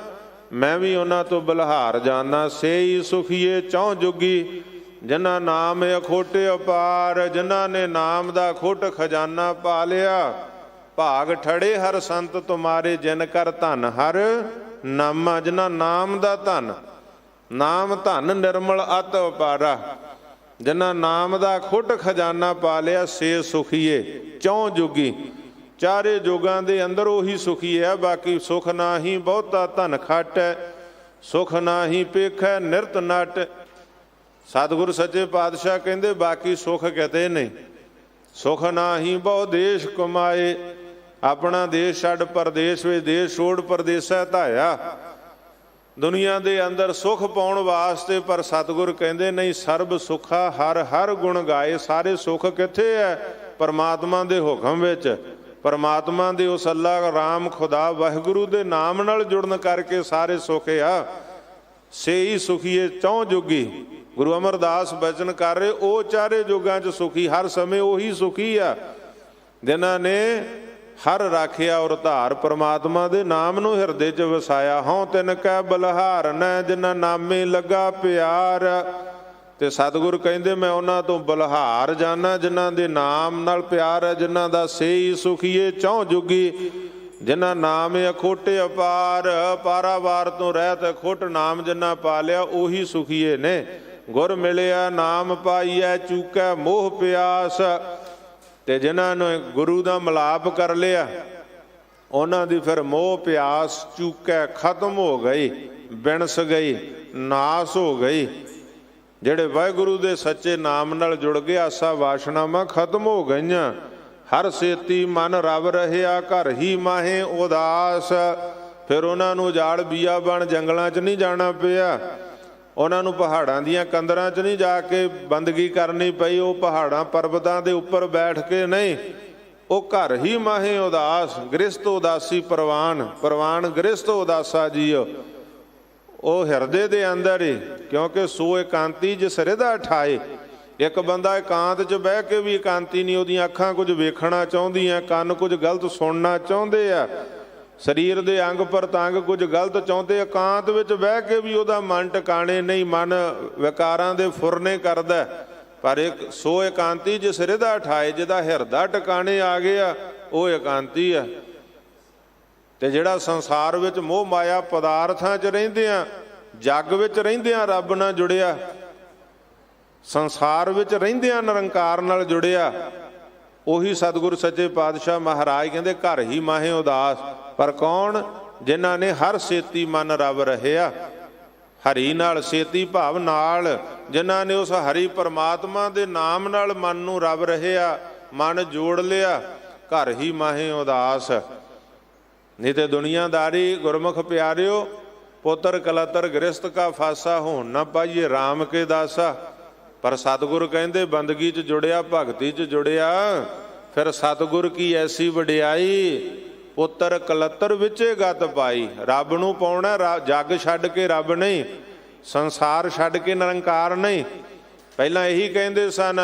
ਮੈਂ ਵੀ ਉਹਨਾਂ ਤੋਂ ਬਲਿਹਾਰ ਜਾਣਾ। ਸੇਈ ਸੁਖੀਏ ਚੌਂ ਜੁਗੀ ਜਿਨ੍ਹਾਂ ਨਾਮ ਅਖੋਟੇ ਅਪਾਰ। ਜਿਨ੍ਹਾਂ ਨੇ ਨਾਮ ਦਾ ਖੁੱਟ ਖਜ਼ਾਨਾ ਪਾ ਲਿਆ, ਭਾਗ ਠੜੇ ਹਰ ਸੰਤ ਤੁਮਾਰੇ ਜਿਨ ਕਰ ਧਨ ਹਰ ਨਾਮਾ। ਜਿਨ੍ਹਾਂ ਨਾਮ ਦਾ ਧਨ, ਨਾਮ ਧਨ ਨਿਰਮਲ ਅਤ ਅਪਾਰਾ, ਜਿਨ੍ਹਾਂ ਨਾਮ ਦਾ ਖੁੱਟ ਖਜ਼ਾਨਾ ਪਾ ਲਿਆ, ਸੇ ਸੁਖੀਏ ਚੌਂ ਜੁਗੀ। ਚਾਰੇ ਜੁਗਾਂ ਦੇ ਅੰਦਰ ਉਹੀ ਸੁਖੀ ਹੈ। ਬਾਕੀ ਸੁਖ ਨਾਹੀ ਬਹੁਤਾ ਧਨ ਖੱਟ, ਸੁਖ ਨਾਹੀ ਪੇਖੈ ਨਿਰਤ ਨਟ। ਸਤਿਗੁਰ ਸੱਚੇ ਪਾਤਸ਼ਾਹ ਕਹਿੰਦੇ ਬਾਕੀ ਸੁਖ ਕਿਤੇ ਨਹੀਂ। ਸੁਖ ਨਾਹੀ ਬਹੁ ਦੇਸ਼ ਕਮਾਏ, ਆਪਣਾ ਦੇਸ਼ ਛੱਡ ਪਰਦੇਸ ਵਿੱਚ ਦੇਸ਼ ਛੋੜ ਪਰਦੇਸਾ ਧਾਇਆ। ਦੁਨੀਆ ਦੇ ਅੰਦਰ ਸੁਖ ਪਾਉਣ ਵਾਸਤੇ, ਪਰ ਸਤਿਗੁਰ ਕਹਿੰਦੇ ਨਹੀਂ, ਸਰਬ ਸੁਖਾ ਹਰ ਹਰ ਗੁਣ ਗਾਏ। ਸਾਰੇ ਸੁਖ ਕਿੱਥੇ ਹੈ? ਪਰਮਾਤਮਾ ਦੇ ਹੁਕਮ ਵਿੱਚ, ਪਰਮਾਤਮਾ ਦੇ ਉਸ ਅੱਲਾ ਰਾਮ ਖੁਦਾ ਵਾਹਿਗੁਰੂ ਦੇ ਨਾਮ ਨਾਲ ਜੁੜਨ ਕਰਕੇ ਸਾਰੇ ਸੁਖ ਆ। ਸੇਈ ਸੁਖੀਏ ਚੌਂ ਜੁਗੀ। ਗੁਰੂ ਅਮਰਦਾਸ ਬਚਨ ਕਰ ਰਹੇ, ਉਹ ਚਾਰੇ ਜੁਗਾਂ 'ਚ ਸੁਖੀ, ਹਰ ਸਮੇਂ ਉਹੀ ਸੁਖੀ ਆ ਜਿਨ੍ਹਾਂ ਨੇ ਹਰ ਰਾਖਿਆ ਔਰ ਧਾਰ, ਪਰਮਾਤਮਾ ਦੇ ਨਾਮ ਨੂੰ ਹਿਰਦੇ 'ਚ ਵਸਾਇਆ। ਹਉ ਤਿਨ ਕਹਿ ਬਲਿਹਾਰਨੈ ਜਿਨ੍ਹਾਂ ਨਾਮੇ ਲੱਗਾ ਪਿਆਰ। ਤੇ ਸਤਿਗੁਰ ਕਹਿੰਦੇ ਮੈਂ ਉਹਨਾਂ ਤੋਂ ਬਲਿਹਾਰ ਜਾਣਾ ਜਿਨ੍ਹਾਂ ਦੇ ਨਾਮ ਨਾਲ ਪਿਆਰ ਹੈ, ਜਿਨ੍ਹਾਂ ਦਾ ਸੇਈ ਸੁਖੀਏ ਚੌਂ ਜੁਗੀ। ਜਿਨ੍ਹਾਂ ਨਾਮ ਅਖੋਟੇ ਅਪਾਰ, ਪਾਰਾਵਾਰ ਤੋਂ ਰਹਿਤ ਅਖੁੱਟ ਨਾਮ ਜਿਨ੍ਹਾਂ ਪਾ ਲਿਆ, ਉਹੀ ਸੁਖੀਏ ਨੇ। ਗੁਰ ਮਿਲਿਆ ਨਾਮ ਪਾਈਐ ਚੂਕੈ ਮੋਹ ਪਿਆਸ। ਤੇ ਜਿਨ੍ਹਾਂ ਨੇ ਗੁਰੂ ਦਾ ਮਿਲਾਪ ਕਰ ਲਿਆ, ਉਹਨਾਂ ਦੀ ਫਿਰ ਮੋਹ ਪਿਆਸ ਚੂਕੈ ਖਤਮ ਹੋ ਗਈ, ਬਿਨਸ ਗਈ, ਨਾਸ ਹੋ ਗਈ। ਜਿਹੜੇ ਵਾਹਿਗੁਰੂ ਦੇ ਸੱਚੇ ਨਾਮ ਨਾਲ ਜੁੜ ਗਏ, ਆਸਾ ਵਾਸ਼ਨਾਵਾਂ ਖਤਮ ਹੋ ਗਈਆਂ। ਹਰ ਸੇਤੀ ਮਨ ਰਵ ਰਹਿਆ ਘਰ ਹੀ ਮਾਹੇ ਉਦਾਸ। ਫਿਰ ਉਹਨਾਂ ਨੂੰ ਉਜਾੜ ਬੀਆਬਾਨ ਜੰਗਲਾਂ 'ਚ ਨਹੀਂ ਜਾਣਾ ਪਿਆ, ਉਹਨਾਂ ਨੂੰ ਪਹਾੜਾਂ ਦੀਆਂ ਕੰਦਰਾਂ 'ਚ ਨਹੀਂ ਜਾ ਕੇ ਬੰਦਗੀ ਕਰਨੀ ਪਈ। ਉਹ ਪਹਾੜਾਂ ਪਰਬਤਾਂ ਦੇ ਉੱਪਰ ਬੈਠ ਕੇ ਨਹੀਂ, ਉਹ ਘਰ ਹੀ ਮਾਹੇ ਉਦਾਸ। ਗ੍ਰਸਤ ਉਦਾਸੀ ਪ੍ਰਵਾਨ, ਪ੍ਰਵਾਨ ਗ੍ਰਸਤ ਉਦਾਸਾ ਜੀਓ। ਉਹ ਹਿਰਦੇ ਦੇ ਅੰਦਰ ਹੀ, ਕਿਉਂਕਿ ਸੋ ਇਕਾਂਤੀ ਜਿਸ ਹਿਰਦਾ ਠਾਏ। ਇੱਕ ਬੰਦਾ ਇਕਾਂਤ 'ਚ ਬਹਿ ਕੇ ਵੀ ਇਕਾਂਤੀ ਨਹੀਂ, ਉਹਦੀਆਂ ਅੱਖਾਂ ਕੁਝ ਵੇਖਣਾ ਚਾਹੁੰਦੀਆਂ, ਕੰਨ ਕੁਝ ਗਲਤ ਸੁਣਨਾ ਚਾਹੁੰਦੇ ਆ, ਸਰੀਰ ਦੇ ਅੰਗ ਪ੍ਰਤੰਗ ਕੁਝ ਗਲਤ ਚਾਹੁੰਦੇ। ਇਕਾਂਤ ਵਿੱਚ ਬਹਿ ਕੇ ਵੀ ਉਹਦਾ ਮਨ ਟਿਕਾਣੇ ਨਹੀਂ, ਮਨ ਵਿਕਾਰਾਂ ਦੇ ਫੁਰਨੇ ਕਰਦਾ। ਪਰ ਇੱਕ ਸੋ ਇਕਾਂਤੀ ਜਿਸ ਹਿਰਦਾ ਠਾਏ, ਜਿਹਦਾ ਹਿਰਦਾ ਟਿਕਾਣੇ ਆ ਗਿਆ, ਉਹ ਇਕਾਂਤੀ ਆ। ਤੇ ਜਿਹੜਾ ਸੰਸਾਰ ਵਿੱਚ ਮੋਹ ਮਾਇਆ ਪਦਾਰਥਾਂ 'ਚ ਰਹਿੰਦਿਆਂ, ਜੱਗ ਵਿੱਚ ਰਹਿੰਦਿਆਂ ਰੱਬ ਨਾਲ ਜੁੜਿਆ, ਸੰਸਾਰ ਵਿੱਚ ਰਹਿੰਦਿਆਂ ਨਿਰੰਕਾਰ ਨਾਲ ਜੁੜਿਆ, ਉਹੀ ਸਤਿਗੁਰ ਸੱਚੇ ਪਾਤਸ਼ਾਹ ਮਹਾਰਾਜ ਕਹਿੰਦੇ ਘਰ ਹੀ ਮਾਹੇ ਉਦਾਸ। ਪਰ ਕੌਣ? ਜਿਨ੍ਹਾਂ ਨੇ ਹਰ ਸੇਤੀ ਮਨ ਰਵ ਰਹਿਆ, ਹਰੀ ਨਾਲ ਸੇਤੀ ਭਾਵ ਨਾਲ, ਜਿਨ੍ਹਾਂ ਨੇ ਉਸ ਹਰੀ ਪਰਮਾਤਮਾ ਦੇ ਨਾਮ ਨਾਲ ਮਨ ਨੂੰ ਰਵ ਰਹਿਆ, ਮਨ ਜੋੜ ਲਿਆ, ਘਰ ਹੀ ਮਾਹੇ ਉਦਾਸ। ਨਹੀਂ ਤੇ ਦੁਨੀਆਦਾਰੀ ਗੁਰਮੁਖ ਪਿਆਰਿਓ, ਪੁੱਤਰ ਕਲਤਰ ਗ੍ਰਸਤ ਕਾ ਫਾਸਾ ਹੋਣ ਨਾ ਪਾਈਏ ਰਾਮ ਕੇ ਦਾਸਾ। ਪਰ ਸਤਿਗੁਰ ਕਹਿੰਦੇ ਬੰਦਗੀ 'ਚ ਜੁੜਿਆ, ਭਗਤੀ 'ਚ ਜੁੜਿਆ, ਫਿਰ ਸਤਿਗੁਰ ਕੀ ਐਸੀ ਵਡਿਆਈ, ਪੁੱਤਰ ਕਲਤਰ ਵਿੱਚੇ ਗਤ ਪਾਈ। ਰੱਬ ਨੂੰ ਪਾਉਣਾ, ਜੱਗ ਛੱਡ ਕੇ ਰੱਬ ਨਹੀਂ, ਸੰਸਾਰ ਛੱਡ ਕੇ ਨਿਰੰਕਾਰ ਨਹੀਂ। ਪਹਿਲਾਂ ਇਹੀ ਕਹਿੰਦੇ ਸਨ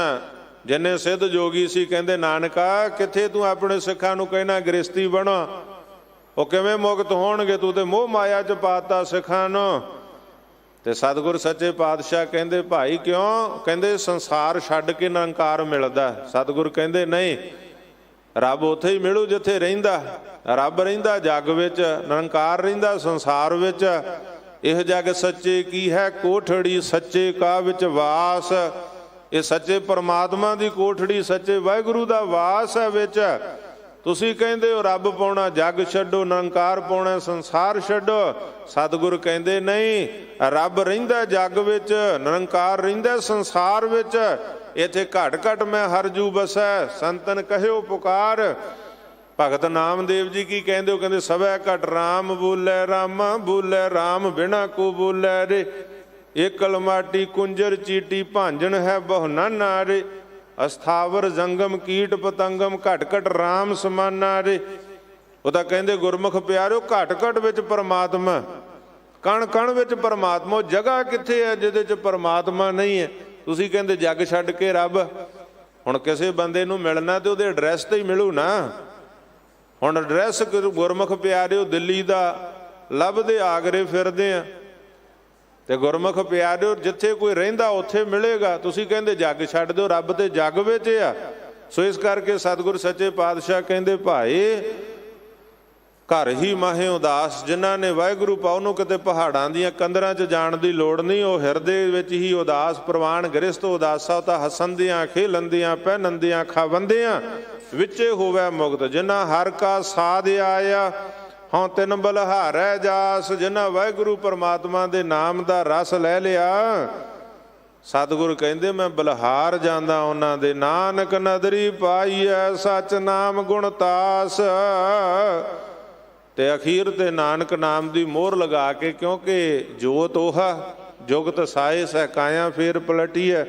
ਜਿੰਨੇ ਸਿੱਧ ਜੋਗੀ ਸੀ, ਕਹਿੰਦੇ ਨਾਨਕਾ ਕਿੱਥੇ ਤੂੰ ਆਪਣੇ ਸਿੱਖਾਂ ਨੂੰ ਕਹਿਣਾ ਗ੍ਰਸਤੀ ਬਣੋ, ਉਹ ਕਿਵੇਂ ਮੁਕਤ ਹੋਣਗੇ, ਤੂੰ ਤੇ ਮੋਹ ਮਾਇਆ 'ਚ ਪਾਤਾ ਸਿੱਖਾਂ ਨੂੰ। ਤੇ ਸਤਿਗੁਰ ਸੱਚੇ ਪਾਤਸ਼ਾਹ ਕਹਿੰਦੇ ਭਾਈ ਕਿਉਂ? ਕਹਿੰਦੇ ਸੰਸਾਰ ਛੱਡ ਕੇ ਨਿਰੰਕਾਰ ਮਿਲਦਾ। ਸਤਿਗੁਰ ਕਹਿੰਦੇ ਨਹੀਂ, ਰੱਬ ਉੱਥੇ ਹੀ ਮਿਲੂ ਜਿੱਥੇ ਰਹਿੰਦਾ। ਰੱਬ ਰਹਿੰਦਾ ਜੱਗ ਵਿੱਚ, ਨਿਰੰਕਾਰ ਰਹਿੰਦਾ ਸੰਸਾਰ ਵਿੱਚ। ਇਹ ਜਗ ਸੱਚੇ ਕੀ ਹੈ ਕੋਠੜੀ, ਸੱਚੇ ਕਾ ਵਿੱਚ ਵਾਸ। ਇਹ ਸੱਚੇ ਪਰਮਾਤਮਾ ਦੀ ਕੋਠੜੀ, ਸੱਚੇ ਵਾਹਿਗੁਰੂ ਦਾ ਵਾਸ ਹੈ ਵਿੱਚ। ਤੁਸੀਂ ਕਹਿੰਦੇ ਹੋ ਰੱਬ ਪਾਉਣਾ ਜੱਗ ਛੱਡੋ, ਨਿਰੰਕਾਰ ਪਾਉਣਾ ਸੰਸਾਰ ਛੱਡੋ। ਸਤਿਗੁਰ ਕਹਿੰਦੇ ਨਹੀਂ, ਰੱਬ ਰਹਿੰਦਾ ਜੱਗ ਵਿੱਚ, ਨਿਰੰਕਾਰ ਰਹਿੰਦਾ ਸੰਸਾਰ ਵਿੱਚ। ਇੱਥੇ ਘਟ ਘਟ ਮੈਂ ਹਰਜੂ ਬਸੈ, ਸੰਤਨ ਕਹਿਓ ਪੁਕਾਰ। ਭਗਤ ਨਾਮਦੇਵ ਜੀ ਕੀ ਕਹਿੰਦੇ, ਉਹ ਕਹਿੰਦੇ ਸਭੈ ਘਟ ਰਾਮ ਬੋਲੇ, ਰਾਮਾ ਬੋਲੇ ਰਾਮ ਬਿਨਾ ਕੋ ਬੋਲੇ ਰੇ। ਏਕਲ ਮਾਟੀ ਕੁੰਜਰ ਚੀਟੀ, ਭਾਂਜਣ ਹੈ ਬਹੁ ਨਾਨਾ ਰੇ। ਅਸਥਾਵਰ ਜੰਗਮ ਕੀਟ ਪਤੰਗਮ, ਘਟ ਘਟ ਰਾਮ ਸਮਾਨਾ ਰੇ। ਉਹ ਤਾਂ ਕਹਿੰਦੇ ਗੁਰਮੁਖ ਪਿਆਰਿਓ ਘਟ ਘਟ ਵਿੱਚ ਪਰਮਾਤਮਾ, ਕਣ ਕਣ ਵਿੱਚ ਪਰਮਾਤਮਾ। ਉਹ ਜਗ੍ਹਾ ਕਿੱਥੇ ਹੈ ਜਿਹਦੇ 'ਚ ਪਰਮਾਤਮਾ ਨਹੀਂ ਹੈ? ਤੁਸੀਂ ਕਹਿੰਦੇ ਜੱਗ ਛੱਡ ਕੇ ਰੱਬ। ਹੁਣ ਕਿਸੇ ਬੰਦੇ ਨੂੰ ਮਿਲਣਾ ਤੇ ਉਹਦੇ ਐਡਰੈਸ ਤੇ ਹੀ ਮਿਲੂ ਨਾ। ਹੁਣ ਐਡਰੈਸ ਗੁਰਮੁਖ ਪਿਆਰਿਓ ਦਿੱਲੀ ਦਾ ਲੱਭਦੇ, ਆਗਰੇ ਫਿਰਦੇ ਆ, ਤੇ ਗੁਰਮੁਖ ਪਿਆਰਿਓ ਜਿੱਥੇ ਕੋਈ ਰਹਿੰਦਾ ਉੱਥੇ ਮਿਲੇਗਾ। ਤੁਸੀਂ ਕਹਿੰਦੇ ਜੱਗ ਛੱਡ ਦਿਓ, ਰੱਬ ਤੇ ਜੱਗ ਵਿੱਚ ਆ। ਸੋ ਇਸ ਕਰਕੇ ਸਤਿਗੁਰ ਸੱਚੇ ਪਾਤਸ਼ਾਹ ਕਹਿੰਦੇ ਭਾਈ ਘਰ ਹੀ ਮਾਹੇ ਉਦਾਸ। ਜਿਨ੍ਹਾਂ ਨੇ ਵਾਹਿਗੁਰੂ ਪਾਉ ਨੂੰ ਕਿਤੇ ਪਹਾੜਾਂ ਦੀਆਂ ਕੰਦਰਾਂ 'ਚ ਜਾਣ ਦੀ ਲੋੜ ਨਹੀਂ। ਉਹ ਹਿਰਦੇ ਵਿੱਚ ਹੀ ਉਦਾਸ ਪ੍ਰਵਾਨ ਗ੍ਰਸਤ ਉਦਾਸਾ, ਤਾਂ ਹਸੰਦਿਆਂ ਖੇਲੰਦਿਆਂ ਪਹਿਨੰਦਿਆਂ ਖਾਵੰਦਿਆਂ ਵਿੱਚੇ ਹੋਵੇ ਮੁਕਤ। ਜਿਨ੍ਹਾਂ ਹਰ ਕਾ ਸਾਧ ਆਇਆ ਹਾਂ ਤਿੰਨ ਬਲਹਾਰੈ ਜਾਸ। ਜਿਨ੍ਹਾਂ ਵਾਹਿਗੁਰੂ ਪਰਮਾਤਮਾ ਦੇ ਨਾਮ ਦਾ ਰਸ ਲੈ ਲਿਆ, ਸਤਿਗੁਰ ਕਹਿੰਦੇ ਮੈਂ ਬਲਹਾਰ ਜਾਂਦਾ ਉਹਨਾਂ ਦੇ। ਨਾਨਕ ਨਦਰੀ ਪਾਈਐ ਸਚ ਨਾਮ ਗੁਣ ਤਾਸ। ਤੇ ਅਖੀਰ ਤੇ ਨਾਨਕ ਨਾਮ ਦੀ ਮੋਹਰ ਲਗਾ ਕੇ, ਕਿਉਂਕਿ ਜੋਤ ਉਹਾ ਜੁਗਤ ਸਾਏ ਸਹਿਕਾਇਆ ਫੇਰ ਪਲਟੀ ਹੈ।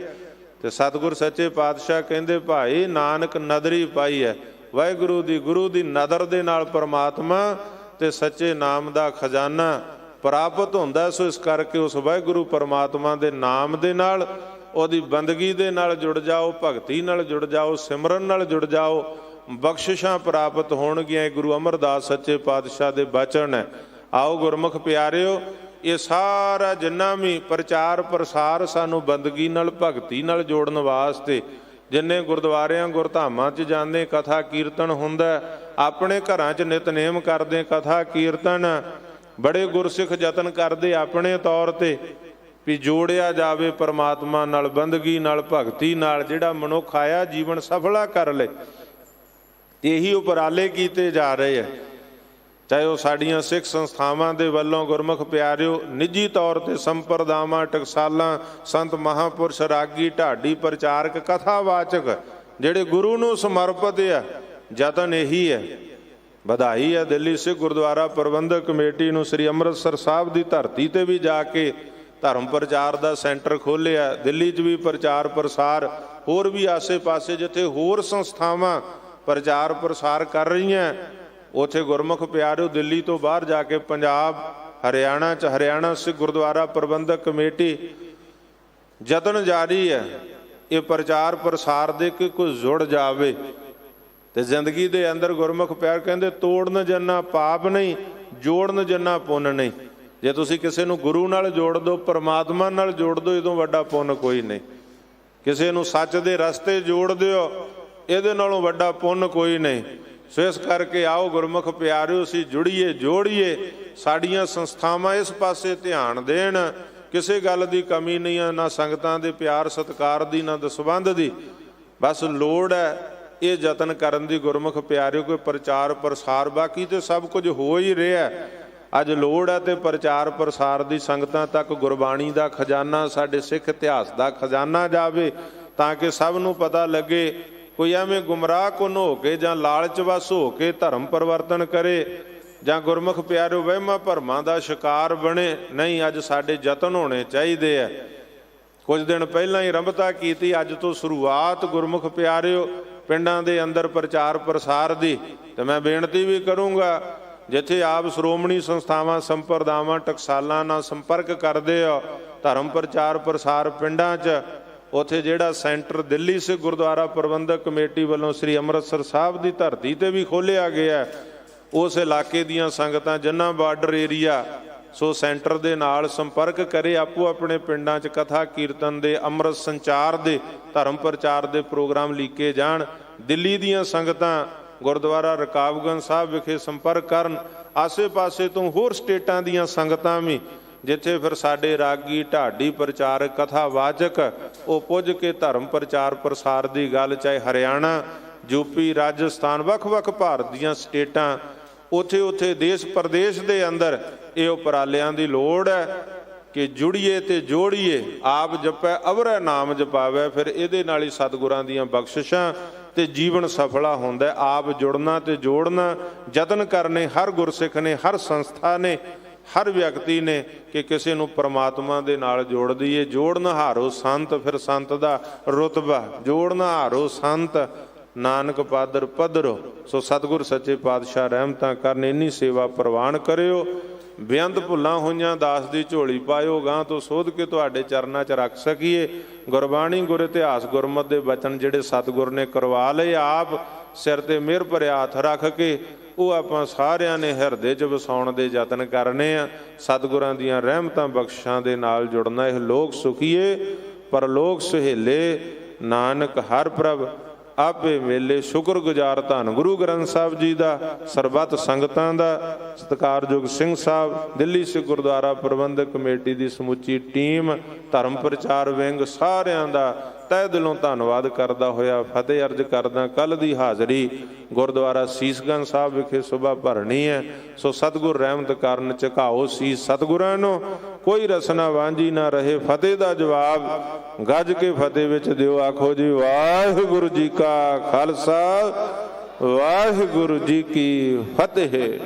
ਤੇ ਸਤਿਗੁਰ ਸੱਚੇ ਪਾਤਸ਼ਾਹ ਕਹਿੰਦੇ ਭਾਈ ਨਾਨਕ ਨਦਰੀ ਪਾਈ ਹੈ। ਵਾਹਿਗੁਰੂ ਦੀ ਗੁਰੂ ਦੀ ਨਦਰ ਦੇ ਨਾਲ ਪਰਮਾਤਮਾ ਤੇ ਸੱਚੇ ਨਾਮ ਦਾ ਖਜ਼ਾਨਾ ਪ੍ਰਾਪਤ ਹੁੰਦਾ। ਸੋ ਇਸ ਕਰਕੇ ਉਸ ਵਾਹਿਗੁਰੂ ਪਰਮਾਤਮਾ ਦੇ ਨਾਮ ਦੇ ਨਾਲ, ਉਹਦੀ ਬੰਦਗੀ ਦੇ ਨਾਲ ਜੁੜ ਜਾਓ, ਭਗਤੀ ਨਾਲ ਜੁੜ ਜਾਓ, ਸਿਮਰਨ ਨਾਲ ਜੁੜ ਜਾਓ, ਬਖਸ਼ਿਸ਼ਾਂ ਪ੍ਰਾਪਤ ਹੋਣਗੀਆਂ। ਇਹ ਗੁਰੂ ਅਮਰਦਾਸ ਸੱਚੇ ਪਾਤਸ਼ਾਹ ਦੇ ਬਚਨ ਹੈ। ਆਓ ਗੁਰਮੁਖ ਪਿਆਰਿਓ, ਇਹ ਸਾਰਾ ਜਿੰਨਾ ਵੀ ਪ੍ਰਚਾਰ ਪ੍ਰਸਾਰ ਸਾਨੂੰ ਬੰਦਗੀ ਨਾਲ ਭਗਤੀ ਨਾਲ ਜੋੜਨ ਵਾਸਤੇ, ਜਿੰਨੇ ਗੁਰਦੁਆਰਿਆਂ ਗੁਰਧਾਮਾਂ 'ਚ ਜਾਂਦੇ ਕਥਾ ਕੀਰਤਨ ਹੁੰਦਾ, ਆਪਣੇ ਘਰਾਂ 'ਚ ਨਿਤਨੇਮ ਕਰਦੇ ਕਥਾ ਕੀਰਤਨ, ਬੜੇ ਗੁਰਸਿੱਖ ਯਤਨ ਕਰਦੇ ਆਪਣੇ ਤੌਰ ਤੇ ਵੀ ਜੋੜਿਆ ਜਾਵੇ ਪਰਮਾਤਮਾ ਨਾਲ, ਬੰਦਗੀ ਨਾਲ, ਭਗਤੀ ਨਾਲ। ਜਿਹੜਾ ਮਨੁੱਖ ਆਇਆ ਜੀਵਨ ਸਫਲਾ ਕਰ ਲੇ। ਇਹੀ ਉਪਰਾਲੇ ਕੀਤੇ ਜਾ ਰਹੇ ਹੈ। ਚਾਹੇ ਉਹ ਸਾਡੀਆਂ ਸਿੱਖ ਸੰਸਥਾਵਾਂ ਦੇ ਵੱਲੋਂ ਗੁਰਮੁਖ ਪਿਆਰਿਓ ਨਿੱਜੀ ਤੌਰ ਤੇ ਸੰਪਰਦਾਵਾਂ, ਟਕਸਾਲਾਂ, ਸੰਤ ਮਹਾਂਪੁਰਸ਼, ਰਾਗੀ, ਢਾਡੀ, ਪ੍ਰਚਾਰਕ, ਕਥਾਵਾਚਕ ਜਿਹੜੇ ਗੁਰੂ ਨੂੰ ਸਮਰਪਿਤ ਆ, ਯਤਨ ਇਹੀ ਹੈ। ਵਧਾਈ ਹੈ ਦਿੱਲੀ ਸਿੱਖ ਗੁਰਦੁਆਰਾ ਪ੍ਰਬੰਧਕ ਕਮੇਟੀ ਨੂੰ, ਸ੍ਰੀ ਅੰਮ੍ਰਿਤਸਰ ਸਾਹਿਬ ਦੀ ਧਰਤੀ ਤੇ ਵੀ ਜਾ ਕੇ ਧਰਮ ਪ੍ਰਚਾਰ ਦਾ ਸੈਂਟਰ ਖੋਲ੍ਹਿਆ। ਦਿੱਲੀ 'ਚ ਵੀ ਪ੍ਰਚਾਰ ਪ੍ਰਸਾਰ, ਹੋਰ ਵੀ ਆਸੇ ਪਾਸੇ ਜਿੱਥੇ ਹੋਰ ਸੰਸਥਾਵਾਂ ਪ੍ਰਚਾਰ ਪ੍ਰਸਾਰ ਕਰ ਰਹੀਆਂ, ਉੱਥੇ ਗੁਰਮੁਖ ਪਿਆਰਿਓ ਦਿੱਲੀ ਤੋਂ ਬਾਹਰ ਜਾ ਕੇ ਪੰਜਾਬ, ਹਰਿਆਣਾ 'ਚ ਹਰਿਆਣਾ ਸਿੱਖ ਗੁਰਦੁਆਰਾ ਪ੍ਰਬੰਧਕ ਕਮੇਟੀ ਯਤਨ ਜਾਰੀ ਹੈ ਇਹ ਪ੍ਰਚਾਰ ਪ੍ਰਸਾਰ ਦੇ ਕਿ ਕੋਈ ਜੁੜ ਜਾਵੇ। ਤੇ ਜ਼ਿੰਦਗੀ ਦੇ ਅੰਦਰ ਗੁਰਮੁਖ ਪਿਆਰ ਕਹਿੰਦੇ ਤੋੜਨ ਜੰਨਾ ਪਾਪ ਨਹੀਂ, ਜੋੜਨ ਜੰਨਾ ਪੁੰਨ ਨਹੀਂ। ਜੇ ਤੁਸੀਂ ਕਿਸੇ ਨੂੰ ਗੁਰੂ ਨਾਲ ਜੋੜ ਦਿਓ, ਪਰਮਾਤਮਾ ਨਾਲ ਜੋੜ ਦਿਓ, ਇਹਦੋਂ ਵੱਡਾ ਪੁੰਨ ਕੋਈ ਨਹੀਂ। ਕਿਸੇ ਨੂੰ ਸੱਚ ਦੇ ਰਸਤੇ ਜੋੜ ਦਿਓ, ਇਹਦੇ ਨਾਲੋਂ ਵੱਡਾ ਪੁੰਨ ਕੋਈ ਨਹੀਂ। ਸੋ ਇਸ ਕਰਕੇ ਆਓ ਗੁਰਮੁਖ ਪਿਆਰਿਓ, ਅਸੀਂ ਜੁੜੀਏ, ਜੋੜੀਏ। ਸਾਡੀਆਂ ਸੰਸਥਾਵਾਂ ਇਸ ਪਾਸੇ ਧਿਆਨ ਦੇਣ। ਕਿਸੇ ਗੱਲ ਦੀ ਕਮੀ ਨਹੀਂ ਹੈ, ਨਾ ਸੰਗਤਾਂ ਦੇ ਪਿਆਰ ਸਤਿਕਾਰ ਦੀ, ਨਾ ਦਸਬੰਧ ਦੀ। ਬਸ ਲੋੜ ਹੈ ਇਹ ਯਤਨ ਕਰਨ ਦੀ ਗੁਰਮੁਖ ਪਿਆਰਿਓ, ਕੋਈ ਪ੍ਰਚਾਰ ਪ੍ਰਸਾਰ। ਬਾਕੀ ਤੇ ਸਭ ਕੁਝ ਹੋ ਹੀ ਰਿਹਾ। ਅੱਜ ਲੋੜ ਹੈ ਤੇ ਪ੍ਰਚਾਰ ਪ੍ਰਸਾਰ ਦੀ, ਸੰਗਤਾਂ ਤੱਕ ਗੁਰਬਾਣੀ ਦਾ ਖਜ਼ਾਨਾ, ਸਾਡੇ ਸਿੱਖ ਇਤਿਹਾਸ ਦਾ ਖਜ਼ਾਨਾ ਜਾਵੇ, ਤਾਂ ਕਿ ਸਭ ਨੂੰ ਪਤਾ ਲੱਗੇ। ਕੋਈ ਐਵੇਂ ਗੁੰਮਰਾਹ ਕੁਨ ਹੋ ਕੇ ਜਾਂ ਲਾਲਚ ਵਸ ਹੋ ਕੇ ਧਰਮ ਪਰਿਵਰਤਨ ਕਰੇ, ਜਾਂ ਗੁਰਮੁਖ ਪਿਆਰਿਓ ਵਹਿਮਾਂ ਭਰਮਾਂ ਦਾ ਸ਼ਿਕਾਰ ਬਣੇ। ਨਹੀਂ, ਅੱਜ ਸਾਡੇ ਯਤਨ ਹੋਣੇ ਚਾਹੀਦੇ ਆ। ਕੁਝ ਦਿਨ ਪਹਿਲਾਂ ਹੀ ਆਰੰਭਤਾ ਕੀਤੀ, ਅੱਜ ਤੋਂ ਸ਼ੁਰੂਆਤ ਗੁਰਮੁਖ ਪਿਆਰਿਓ ਪਿੰਡਾਂ ਦੇ ਅੰਦਰ ਪ੍ਰਚਾਰ ਪ੍ਰਸਾਰ ਦੀ। ਤੇ ਮੈਂ ਬੇਨਤੀ ਵੀ ਕਰੂੰਗਾ, ਜਿੱਥੇ ਆਪ ਸ਼੍ਰੋਮਣੀ ਸੰਸਥਾਵਾਂ, ਸੰਪਰਦਾਵਾਂ, ਟਕਸਾਲਾਂ ਨਾਲ ਸੰਪਰਕ ਕਰਦੇ ਹੋ, ਧਰਮ ਪ੍ਰਚਾਰ ਪ੍ਰਸਾਰ ਪਿੰਡਾਂ 'ਚ, ਉੱਥੇ ਜਿਹੜਾ ਸੈਂਟਰ ਦਿੱਲੀ ਸਿੱਖ ਗੁਰਦੁਆਰਾ ਪ੍ਰਬੰਧਕ ਕਮੇਟੀ ਵੱਲੋਂ ਸ੍ਰੀ ਅੰਮ੍ਰਿਤਸਰ ਸਾਹਿਬ ਦੀ ਧਰਤੀ ਤੇ ਵੀ ਖੋਲ੍ਹਿਆ ਗਿਆ, ਉਸ ਇਲਾਕੇ ਦੀਆਂ ਸੰਗਤਾਂ ਜਿਨ੍ਹਾਂ ਬਾਰਡਰ ਏਰੀਆ, ਸੋ ਸੈਂਟਰ ਦੇ ਨਾਲ ਸੰਪਰਕ ਕਰੇ। ਆਪੋ ਆਪਣੇ ਪਿੰਡਾਂ 'ਚ ਕਥਾ ਕੀਰਤਨ ਦੇ, ਅੰਮ੍ਰਿਤ ਸੰਚਾਰ ਦੇ, ਧਰਮ ਪ੍ਰਚਾਰ ਦੇ ਪ੍ਰੋਗਰਾਮ ਲੀਕੇ ਜਾਣ। ਦਿੱਲੀ ਦੀਆਂ ਸੰਗਤਾਂ ਗੁਰਦੁਆਰਾ ਰਕਾਬਗੰਜ ਸਾਹਿਬ ਵਿਖੇ ਸੰਪਰਕ ਕਰਨ। ਆਸੇ ਪਾਸੇ ਤੋਂ ਹੋਰ ਸਟੇਟਾਂ ਦੀਆਂ ਸੰਗਤਾਂ ਵੀ ਜਿੱਥੇ ਫਿਰ ਸਾਡੇ ਰਾਗੀ ਢਾਡੀ ਪ੍ਰਚਾਰਕ ਕਥਾਵਾਚਕ ਉਹ ਪੁੱਜ ਕੇ ਧਰਮ ਪ੍ਰਚਾਰ ਪ੍ਰਸਾਰ ਦੀ ਗੱਲ, ਚਾਹੇ ਹਰਿਆਣਾ, ਯੂਪੀ, ਰਾਜਸਥਾਨ, ਵੱਖ-ਵੱਖ ਭਾਰਤ ਦੀਆਂ ਸਟੇਟਾਂ, ਉੱਥੇ ਦੇਸ਼ ਪ੍ਰਦੇਸ਼ ਦੇ ਅੰਦਰ ਇਹ ਉਪਰਾਲਿਆਂ ਦੀ ਲੋੜ ਹੈ ਕਿ ਜੁੜੀਏ ਤੇ ਜੋੜੀਏ। ਆਪ ਜਪੈ ਅਵਰੈ ਨਾਮ ਜਪਾਵੈ, ਫਿਰ ਇਹਦੇ ਨਾਲ ਹੀ ਸਤਿਗੁਰਾਂ ਦੀਆਂ ਬਖਸ਼ਿਸ਼ਾਂ ਤੇ ਜੀਵਨ ਸਫਲਾ ਹੁੰਦਾ। ਆਪ ਜੁੜਨਾ ਤੇ ਜੋੜਨਾ ਯਤਨ ਕਰਨੇ ਹਰ ਗੁਰਸਿੱਖ ਨੇ, ਹਰ ਸੰਸਥਾ ਨੇ, ਹਰ ਵਿਅਕਤੀ ਨੇ ਕਿ ਕਿਸੇ ਨੂੰ ਪਰਮਾਤਮਾ ਦੇ ਨਾਲ ਜੋੜ ਦਈਏ। ਜੋੜਨ ਹਾਰੋ ਸੰਤ, ਫਿਰ ਸੰਤ ਦਾ ਰੁਤਬਾ, ਜੋੜਨ ਹਾਰੋ ਸੰਤ ਨਾਨਕ ਪਾਦਰ ਪੱਧਰੋ। ਸੋ ਸਤਿਗੁਰ ਸੱਚੇ ਪਾਤਸ਼ਾਹ ਰਹਿਮਤਾਂ ਕਰਨ, ਇੰਨੀ ਸੇਵਾ ਪ੍ਰਵਾਨ ਕਰਿਓ। ਬੇਅੰਤ ਭੁੱਲਾਂ ਹੋਈਆਂ ਦਾਸ ਦੀ ਝੋਲੀ ਪਾਇਓ, ਗਾਂ ਤੋਂ ਸੋਧ ਕੇ ਤੁਹਾਡੇ ਚਰਨਾਂ 'ਚ ਰੱਖ ਸਕੀਏ। ਗੁਰਬਾਣੀ, ਗੁਰ ਇਤਿਹਾਸ, ਗੁਰਮਤਿ ਦੇ ਬਚਨ ਜਿਹੜੇ ਸਤਿਗੁਰ ਨੇ ਕਰਵਾ ਲਏ, ਆਪ ਸਿਰ ਤੇ ਮਿਹਰ ਭਰਿਆ ਹੱਥ ਰੱਖ ਕੇ ਉਹ ਆਪਾਂ ਸਾਰਿਆਂ ਨੇ ਹਿਰਦੇ 'ਚ ਵਸਾਉਣ ਦੇ ਯਤਨ ਕਰਨੇ ਆ। ਸਤਿਗੁਰਾਂ ਦੀਆਂ ਰਹਿਮਤਾਂ ਬਖਸ਼ਾਂ ਦੇ ਨਾਲ ਜੁੜਨਾ। ਇਹ ਲੋਕ ਸੁਖੀਏ ਪਰਲੋਕ ਸੁਹੇਲੇ, ਨਾਨਕ ਹਰ ਪ੍ਰਭ ਆਪੇ ਮੇਲੇ। ਸ਼ੁਕਰਗੁਜ਼ਾਰ ਧੰਨ ਗੁਰੂ ਗ੍ਰੰਥ ਸਾਹਿਬ ਜੀ ਦਾ, ਸਰਬੱਤ ਸੰਗਤਾਂ ਦਾ, ਸਤਿਕਾਰਯੋਗ ਸਿੰਘ ਸਾਹਿਬ, ਦਿੱਲੀ ਸਿੱਖ ਗੁਰਦੁਆਰਾ ਪ੍ਰਬੰਧਕ ਕਮੇਟੀ ਦੀ ਸਮੁੱਚੀ ਟੀਮ, ਧਰਮ ਪ੍ਰਚਾਰ ਵਿੰਗ, ਸਾਰਿਆਂ ਦਾ ਤਹਿ ਦਿਲੋਂ ਧੰਨਵਾਦ ਕਰਦਾ ਹੋਇਆ ਫਤਿਹ ਅਰਜ ਕਰਦਾ। ਕੱਲ੍ਹ ਦੀ ਹਾਜ਼ਰੀ ਗੁਰਦੁਆਰਾ ਸੀਸਗੰਜ ਸਾਹਿਬ ਵਿਖੇ ਸੁਬਾ ਭਰਨੀ ਹੈ। ਸੋ ਸਤਿਗੁਰ ਰਹਿਮਤ ਕਰਨ, ਝੁਕਾਓ ਸੀਸ ਸਤਿਗੁਰਾਂ ਨੂੰ, ਕੋਈ ਰਸਨਾ ਵਾਂਝੀ ਨਾ ਰਹੇ। ਫਤਿਹ ਦਾ ਜਵਾਬ ਗੱਜ ਕੇ ਫਤਿਹ ਵਿੱਚ ਦਿਓ। ਆਖੋ ਜੀ ਵਾਹਿਗੁਰੂ ਜੀ ਕਾ ਖਾਲਸਾ, ਵਾਹਿਗੁਰੂ ਜੀ ਕੀ ਫਤਿਹ।